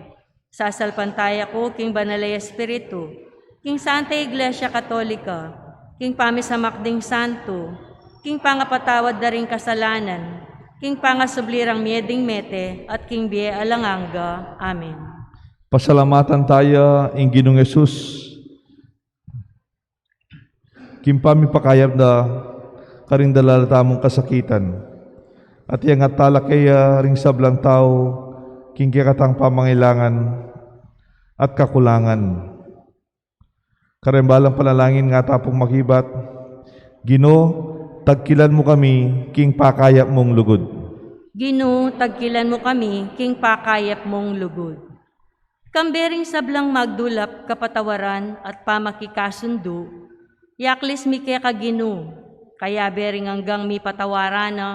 Sasalpantaya ko king Banalay Espiritu, king Santa Iglesia Katolika, king pamisamakding santo, king pangapatawad na ring kasalanan, king pangasublirang mieding mete, at king biye alanganga. Amen. Pasalamatan tayo, ing Ginoong Yesus. King pamipakayab na karing dalala tamong kasakitan. At yung atala kaya ring sablang tao, king kikatang pamangailangan at kakulangan. Karimbalang panalangin nga tapong makibat, Ginoo, tagkilan mo kami, king pakayap mong lugod. Ginoo, tagkilan mo kami, king pakayap mong lugod. Kambering sablang magdulap, kapatawaran at pamakikasundo, yaklis mi kaya Ginoo, kaya bering hanggang mi patawaran na,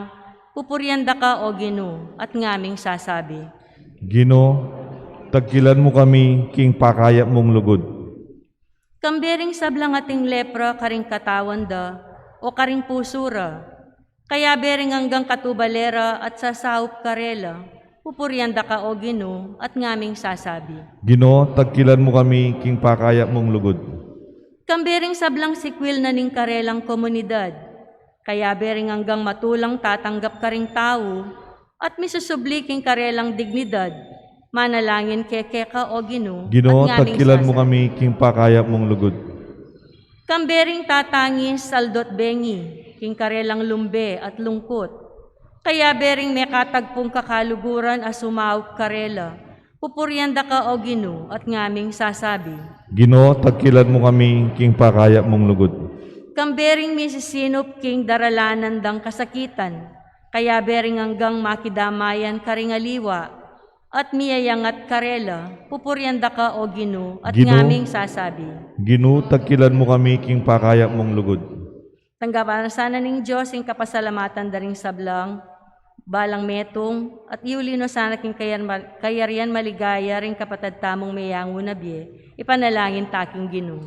pupuryanda ka o Ginoo, at ngaming sasabi. Ginoo, tagkilan mo kami, king pakayap mong lugod. Kambering sablang ating lepra, karing katawan da, o karing pusura, kaya bering hanggang katubalera at sasaup karela, pupuryanda ka o Ginoo, at ngaming sasabi. Ginoo, tagkilan mo kami, king pakayap mong lugod. Kambering sablang sikwil na ning karelang komunidad, kaya bering hanggang matulang tatanggap ka ring tao, at misusubli king karelang dignidad, manalangin keke ka o Ginoo, Ginoo, at ngaming tagkilan mo sasabi. kami, king pakayap mong lugod. Kambering tatangis, saldot bengi, king karelang lumbe at lungkot. Kaya bering may katagpong kakaluguran as sumaup karela, pupuryanda ka o Ginoo, at ngaming sasabi. Ginoo, tagkilan mo kami, king pakayap mong lugod. Kambering misisinop king daralanan dang kasakitan, Kaya bering hanggang makidamayan karingaliwa, at miyayang at karela, pupuryanda ka o Gino, at Gino. ngaming sasabi. Ginu, tagkilan mo kami king pakaya mong lugod. Tanggapan sana ning Diyos ing kapasalamatan daring sablang, balang metong, at iulino sana king kayarian maligaya ring kapatad tamong mayango na biye, ipanalangin taking Gino.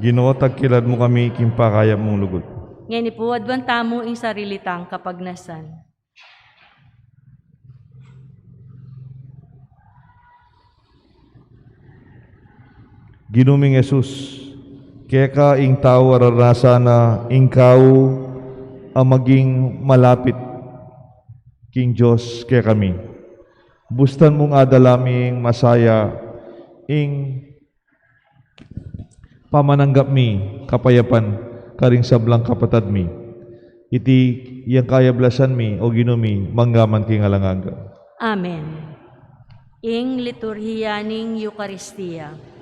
Gino, tagkilan mo kami king pakaya mong lugod. Ngayon po, adwan tamo ing sarilitang kapagnasan. Ginuming Jesus, kaya ka ing tao ararasa na ingkaw ang maging malapit king Diyos kaya kami. Bustan mong adalaming masaya ing pamananggap mi kapayapan karing sablang kapatad mi. Iti yang kayablasan mi o ginumi manggaman king alanganga. Amen. Ing liturhiya ning Eucharistia.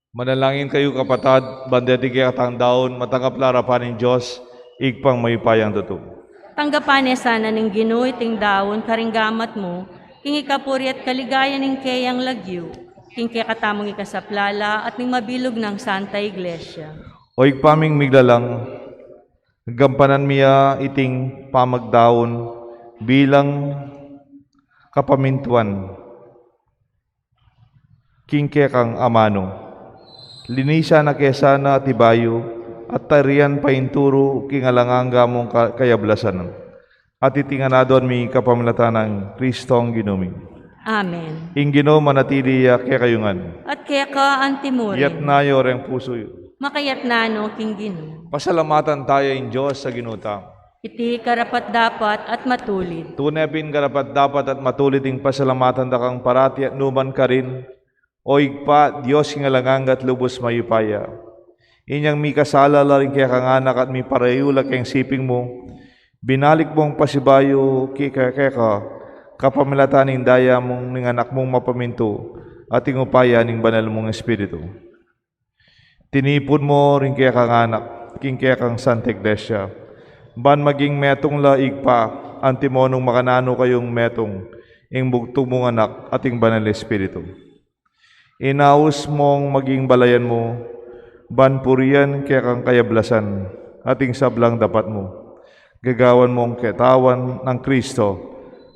Manalangin kayo kapatad, bandeti kaya katang daon, matanggap larapan ng Diyos, igpang may payang tuto. Tanggapan niya sana ning Gino iting dawon karinggamat mo, king ikapuri at kaligaya ning kayang lagyo, king kaya katamong ikasaplala at ning mabilog ng Santa Iglesia. O igpaming miglalang, gampanan miya iting pamagdaon bilang kapamintuan, king kaya kang amano. Linisa na kesa na tibayo at tarian painturo kingalanganga mong kayablasan. At itinganadon mi kapamilatan ng Kristong ginumi. Amen. Ing Ginoo manatili kaya kayungan. At kaya ka antimurin, Yat nayo reng puso yo. makayat nano king Gino. Pasalamatan tayo in Diyos sa ginuta. Iti karapat dapat at matulid. Tunepin karapat dapat at matulit ing pasalamatan da kang parati at numan ka rin. O igpa, Diyos ngalangang at lubos mayupaya. Inyang mi kasala la rin kaya kang anak at mi parayula kayang siping mo. Binalik mong pasibayo kaya ka, kapamilatan ng daya mong ng anak mong mapaminto at ingupaya ng banal mong espiritu. Tinipon mo rin kaya kang anak, king kaya kang Santa Iglesia. Ban maging metong la igpa, antimonong makanano kayong metong, ing bugtong mong anak at ing banal espiritu. Inaus mong maging balayan mo, banpurian kaya kang kayablasan, ating sablang dapat mo. Gagawan mong ketawan ng Kristo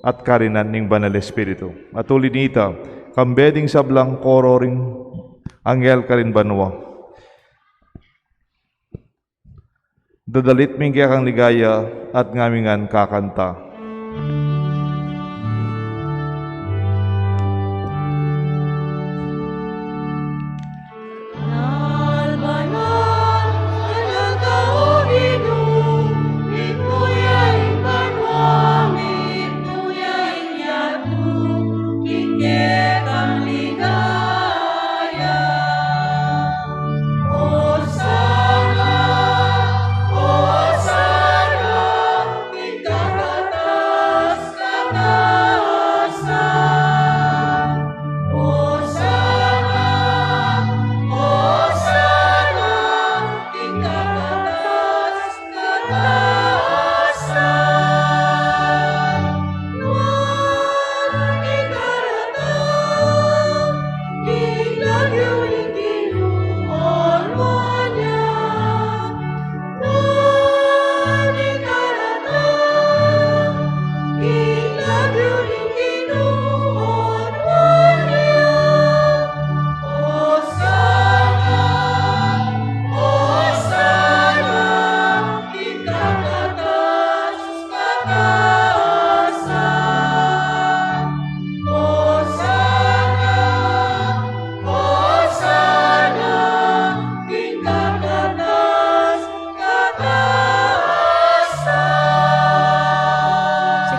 at karinan ng Banal Espiritu. At ulinita, kambeding sablang koro ring anghel ka rin banwa. Dadalit ming kaya kang ligaya at ngamingan kakanta.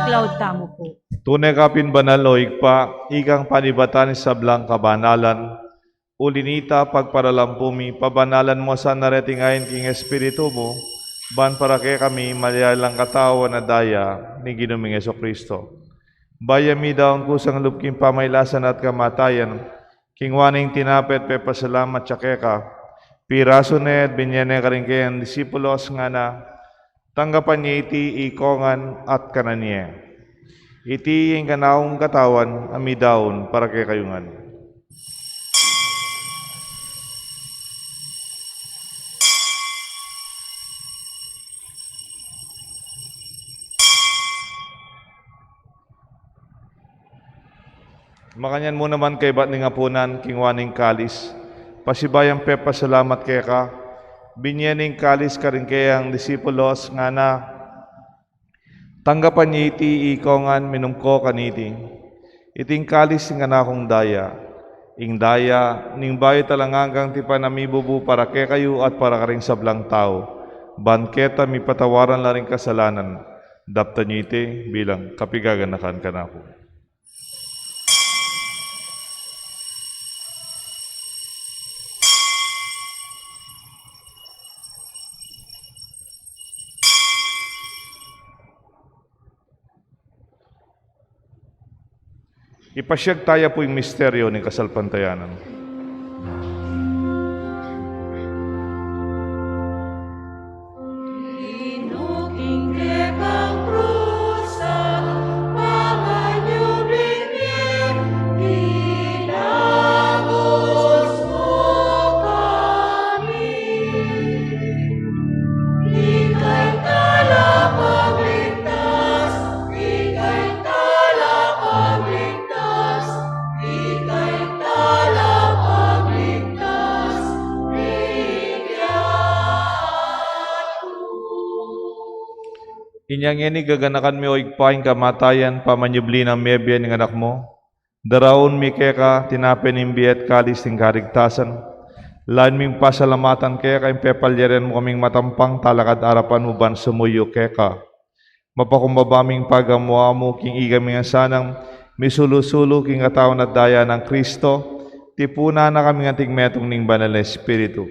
Cloud tamo po. Tunay kapin banal o igpa, ikang panibatan sa blang kabanalan, ulinita pagparalampumi, pabanalan mo sa naretingayin king Espiritu mo, ban para kay kami malayalang katawan na daya ni Ginuming Jesucristo. Bayami daw ang kusang lupking pamaylasan at kamatayan, kingwaning tinapet pe pasalamat tsakeka, piraso na at binyane ka rin kayang disipulos nga na, tanggapan niya iti ikongan at kananye. Iti yung kanaong katawan, amidaon para kay kayungan. Makanyan mo naman kay bat ng apunan, kingwaning kalis. Pasibayang pepa salamat kay ka. Binyaning kalis ka rin kayang disipulos nga na, tanggapan niya iti ikongan minumko kaniti. Iting kalis nga na akong daya. Ing daya, ning bayo talangagang ti panamibubu para kay kayo at para ka rin sablang tao. Banketa mi patawaran la rin kasalanan. Dapta niyo iti bilang kapigaganakan ka na ako. Ipasyag tayo po yung misteryo ng kasalpantayanan. Inuking kekang krusa, panganyubing niya, ginagos mo kami. Ika'y tala pagligtas, ika'y tala pagligtas, ika'y tala pagligtas, Inyang ini gaganakan mi o igpaing kamatayan pamanyubli ng mebya ng anak mo. Daraon mi keka tinapen imbiet kalis ng karigtasan. Lain ming pasalamatan keka impepalyeren mo kaming matampang talakad arapan mo ban sumuyo keka. Mapakumbabaming pagamuha mo king igami nga sanang misulusulo king katawan at daya ng Kristo. Tipuna na kami nga tigmetong ning Banal na Espiritu.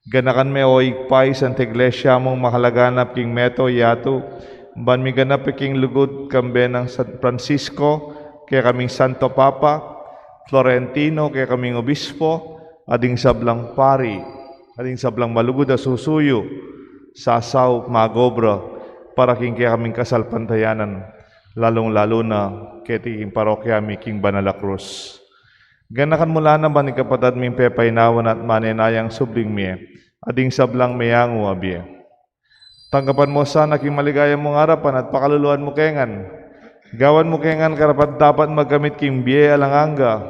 Ganakan me o igpay sa iglesia mong makalaganap king meto yato, ban mi ganap king lugod kambe ng San Francisco, kaya kaming Santo Papa, Florentino, kaya kaming Obispo, ading sablang pari, ading sablang malugod na susuyo, sasaw, magobra, para king kaya kaming kasalpantayanan, lalong-lalo na kaya king parokya mi king Banala Cruz. Ganakan mula naman ikapatad ming pepainawan at manenayang subling miye, ading sablang mayangu abiye. Tanggapan mo sana king maligayang mong harapan at pakaluluan mo kengan. Gawan mo kengan karapat dapat magkamit king biye alanganga.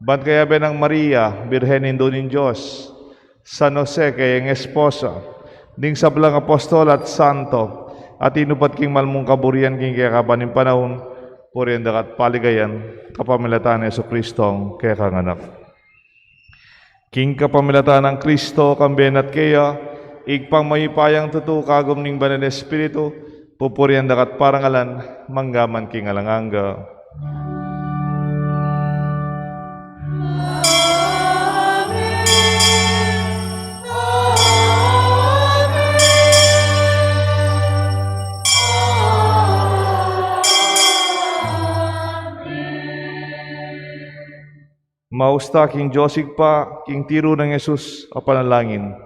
Ban kaya benang Maria, Birhen Indonin Diyos, San Jose kayang esposa, ding sablang apostol at santo, at inupat king malmong kaburian king kaya kapaning panahon, puriyan dakat paligayan, kapamilatan ni Jesucristo kaya kanganak. King kapamilatan ng Kristo, kambenat kaya, igpang mayipayang tutu kagom ning banal na Espiritu, pupuriyan dakat parangalan, manggaman king alanganga. Mausta king Josig pa, king tiro ng Jesus, a panalangin.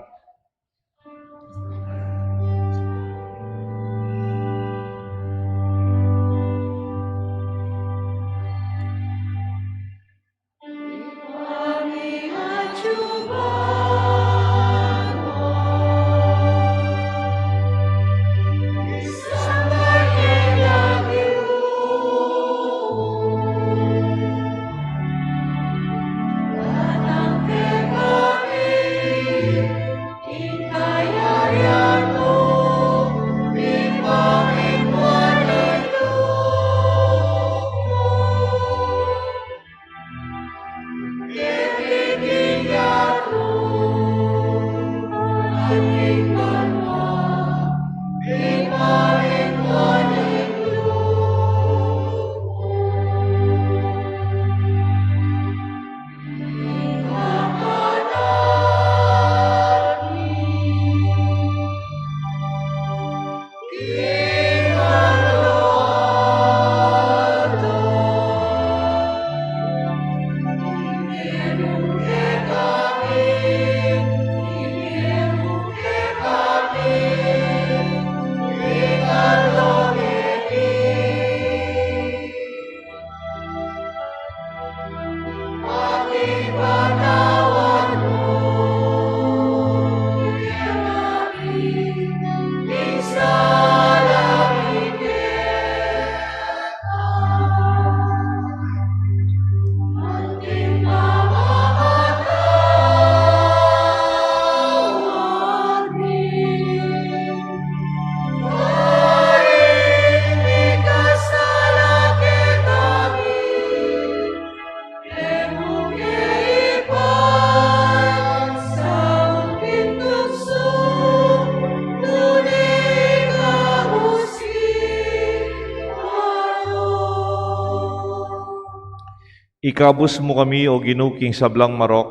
Ikabus mo kami o ginuking sablang marok,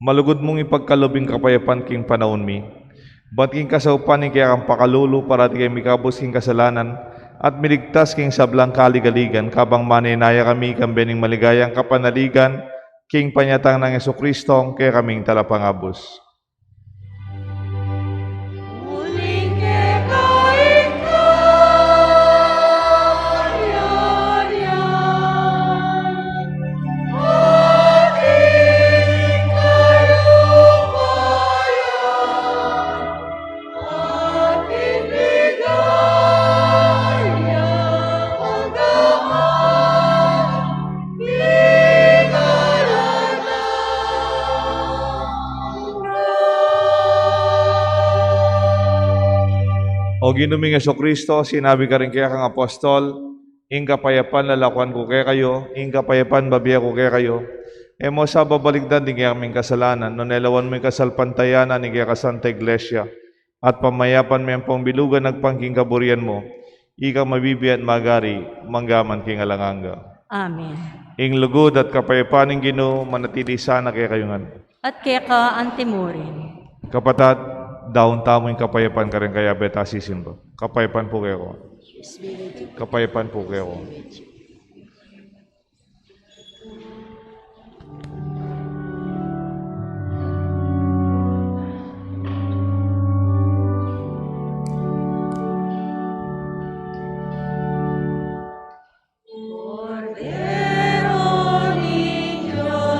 malugod mong ipagkalubing kapayapan king panahon mi. Ba't king kasaupan king kaya kang pakalulu para di kayo mikabus king kasalanan at miligtas king sablang kaligaligan kabang maninaya kami kang bening maligayang kapanaligan king panyatang ng Jesucristo kaya kaming talapangabos. O ginuming Jesucristo, sinabi ka rin kaya kang apostol, ing kapayapan lalakuan ko kaya kayo, ing kapayapan babiya ko kaya kayo. E mo sa babaligdan din kaya kaming kasalanan, no nelawan mo yung kasalpantayanan ni kaya ka Santa Iglesia, at pamayapan mo yung pangbilugan nagpangking kaburian mo, ikaw mabibi at magari, manggaman king alanganga. Amen. Ing lugod at kapayapan ng Ginoo, manatili sana kaya kayongan. At kaya ka antimurin. Kapatid, daon tamo yung kapayapan ka rin kaya beta sisimba. Kapayapan po kayo. Kapayapan po kayo. Cordero Niño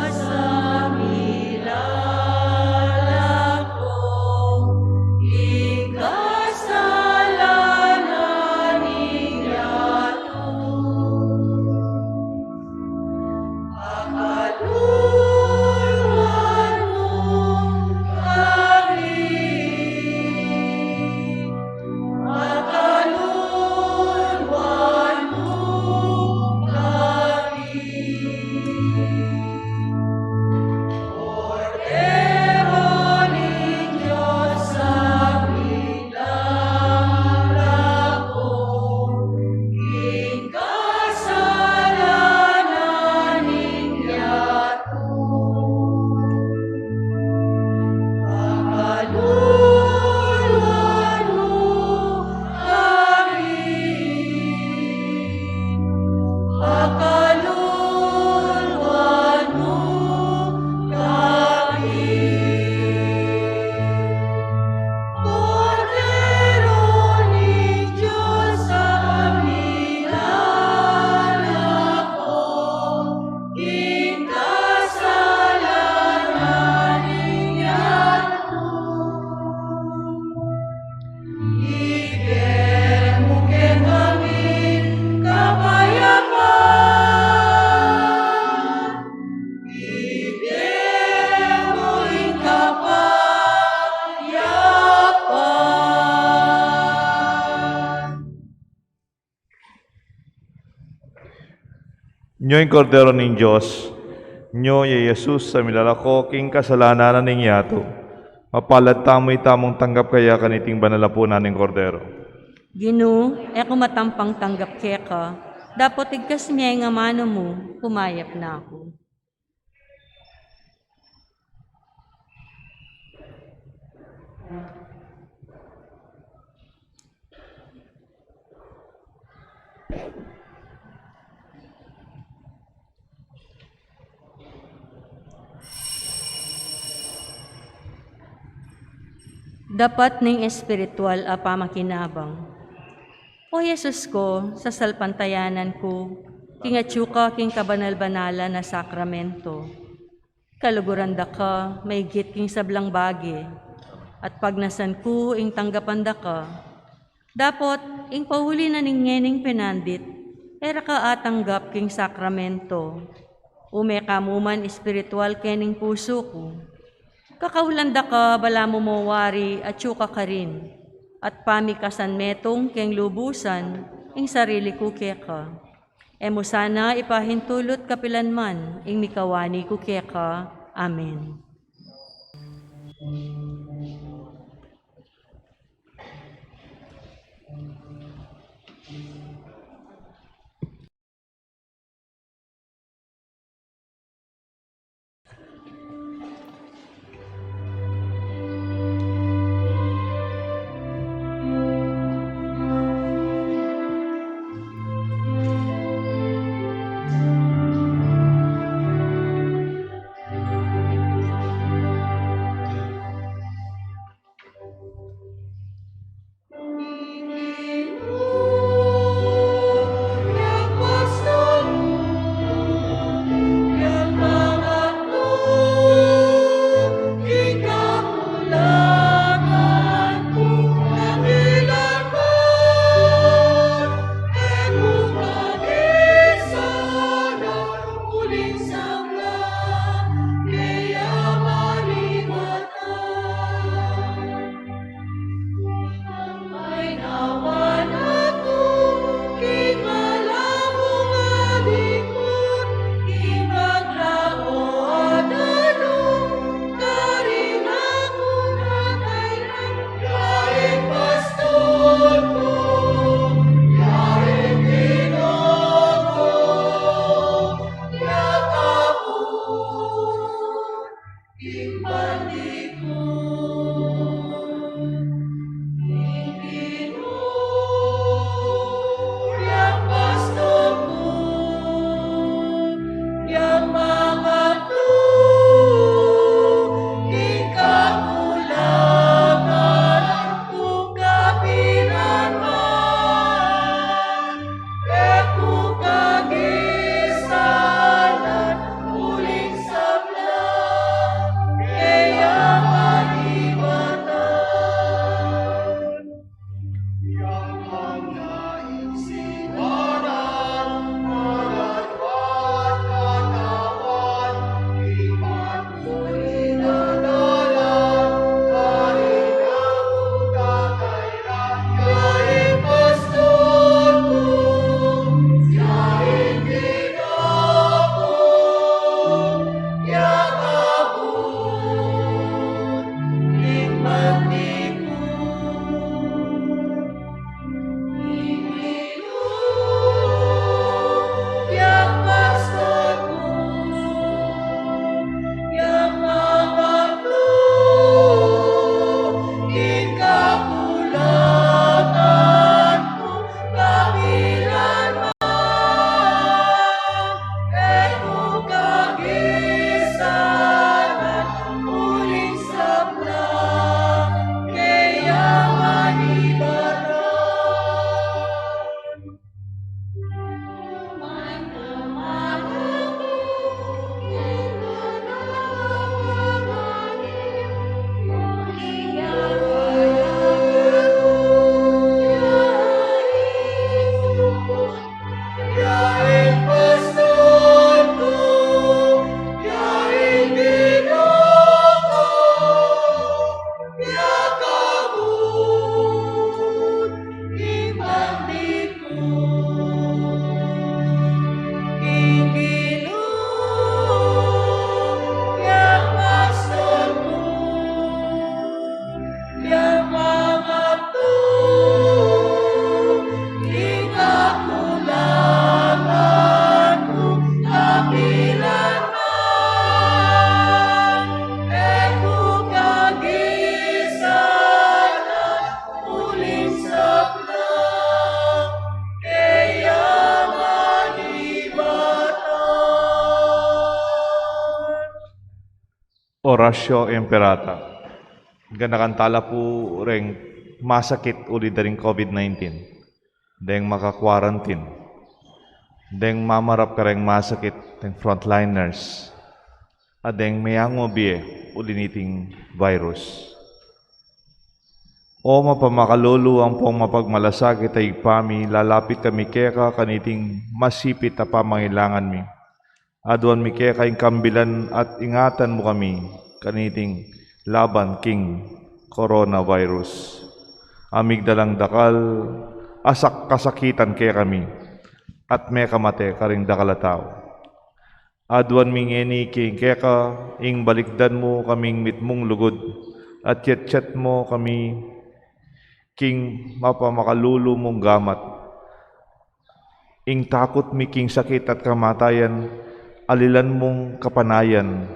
Nyo yung kordero ng Diyos, nyo ya Jesus sa milalako king kasalanan ng yato. Mapalad tamo'y tamong tanggap kaya kaniting banalapunan ng kordero. Ginu, eko matampang tanggap keka, dapat igkas miya nga mano mo, pumayap na ako. Dapat ning espiritual a pamakinabang. O Jesus ko, sa salpantayanan ko, kingatsuka king kabanal-banala na sakramento. Kaluguranda ka, may git king sablang bagi, at pagnasan ko ing tanggapanda ka. Dapat ing pahuli na ning ngening pinandit, era ka atanggap king sakramento. Ume kamuman espiritual kening puso ko. Kakahulanda ka, bala mo mawari at syuka ka rin. At pamikasan metong keng lubusan, ing sarili ko keka. Emo sana ipahintulot kapilanman, ing mikawani ko keka. Amen. Horacio Imperata. Ganakantala po ring masakit uli daring COVID-19. Deng maka-quarantine. Deng mamarap ka ring masakit ng frontliners. Adeng mayango biye uli niting virus. O mapamakalolo ang pong mapagmalasakit ay pami, lalapit kami keka kaniting masipit na pamangailangan mi. Aduan mi keka yung kambilan at ingatan mo kami kaniting laban king coronavirus. Amigdalang dakal, asak kasakitan kaya kami, at may kamate karing dakalataw. Aduan ming eni king keka, ing balikdan mo kaming mitmong lugod, at yet mo kami king mapamakalulu mong gamat. Ing takot mi king sakit at kamatayan, alilan mong kapanayan.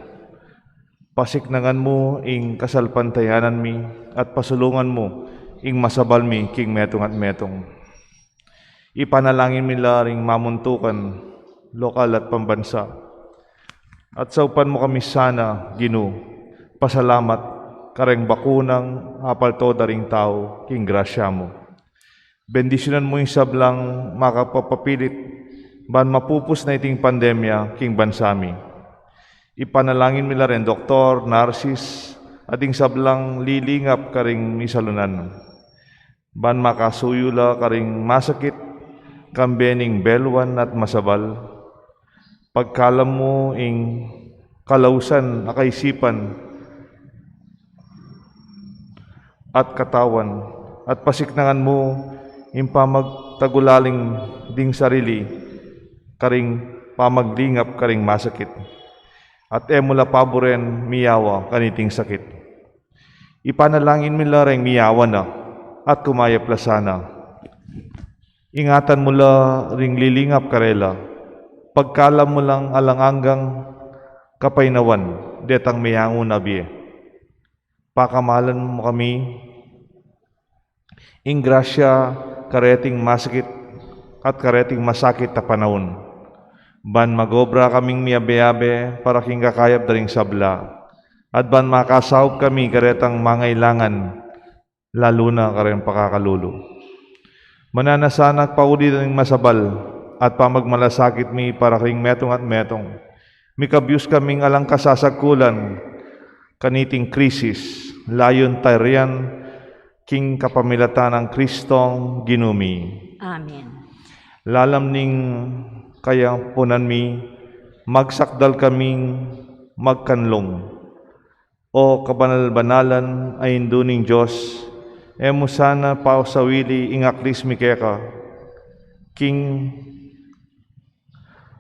Pasiknangan mo ing kasalpantayanan mi, at pasulungan mo ing masabal mi king metong at metong. Ipanalangin mi laring mamuntukan, lokal at pambansa. At saupan mo kami sana, Gino, pasalamat, kareng bakunang apal to daring tao, king grasya mo. Bendisyonan mo yung sablang makapapapilit, ban mapupus na iting pandemya, king bansami. Ipanalangin nila rin, Dr. Narcis, ating sablang lilingap karing misalunan. Ban makasuyula karing masakit, kambening belwan at masabal. Pagkalam mo ing kalausan, akaisipan, at katawan, at pasiknangan mo ing pamagtagulaling ding sarili, karing pamaglingap karing masakit. At emula paboren miyawa kaniting sakit. Ipanalangin nila ring miyawa na at kumaya plasana. Ingatan mo la ring lilingap karela. Pagkalam mo lang alanganggang kapainawan, detang miyango na biye. Pakamalan mo kami, ing grasya kareting masakit at kareting masakit na panahon. Ban magobra kaming miyabe-yabe para king kakayap daring sabla. At ban makasawp kami karetang mangailangan, lalo na kareng pakakalulo. Mananasanak pauli daring masabal, at pamagmalasakit mi para king metong at metong. Mikabyus kaming alang kasasagkulan, kaniting krisis, layon tayrian, king kapamilatan ng Kristong ginumi. Amen. Lalam ning kaya punan mi, magsakdal kaming magkanlong. O kabanal-banalan ay induning Diyos, emo sana pausawili ingaklis mi keka, king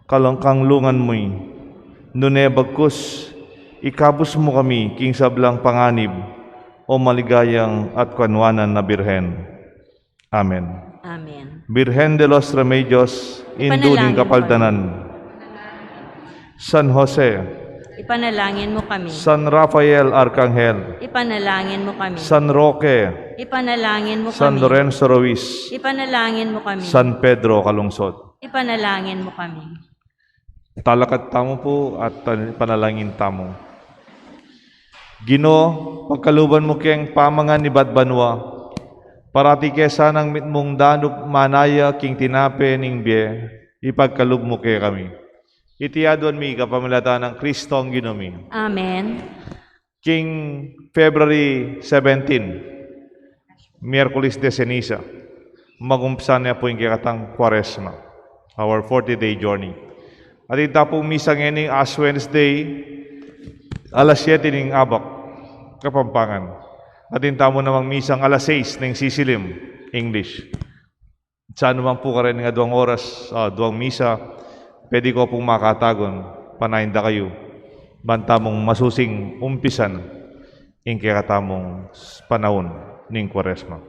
kalangkanglungan mo'y, nune bagkus, ikabus mo kami, king sablang panganib, o maligayang at kanwanan na Birhen. Amen. Amen. Birhen de los Remedios, induling Ipanalangin mo kapaldanan. San Jose, Ipanalangin mo kami. San Rafael Arcangel, Ipanalangin mo kami. San Roque, Ipanalangin mo San kami. Lorenzo Ruiz, Ipanalangin mo kami. San Pedro Calungsod. Ipanalangin mo kami. Talakat tamo po at panalangin tamo. Gino, pagkaluban mo keng pamangan ni Badbanwa, parati kesa ng mitmong danup manaya king tinape ning bie, ipagkalub mo kay kami. Itiadwan mi kapamilatan ng Kristong ginumi. Amen. King February 17, Miyerkules de Ceniza, magumpisa niya po yung kikatang Quaresma, our 40-day journey. At ita pong misang ining Ash Wednesday, alas 7 ning Abak, Kapampangan. At ita mo namang misang alas 6 ning Sisilim, English. Saan naman po ka rin nga 2 oras, 2 misa, pwede ko pong makatagon, panahinda kayo. Banta mong masusing umpisan, ing kikatamong panahon ning Quaresma.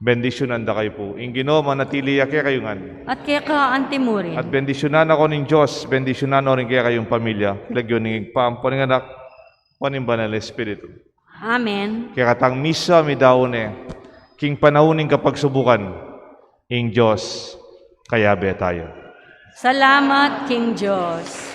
Bendisyonan da kayo po. Ing Ginoo manatili kaya kayungan. At kaya ka antimurin. At bendisyonan ako ning Diyos, bendisyonan ako rin kaya kayong pamilya. Lagyon ning pampaning anak, panimba ng Espiritu. Amen. Kaya katang misa mi daon king panahon ning kapagsubukan, ing Diyos, kaya be tayo. Salamat, King Diyos.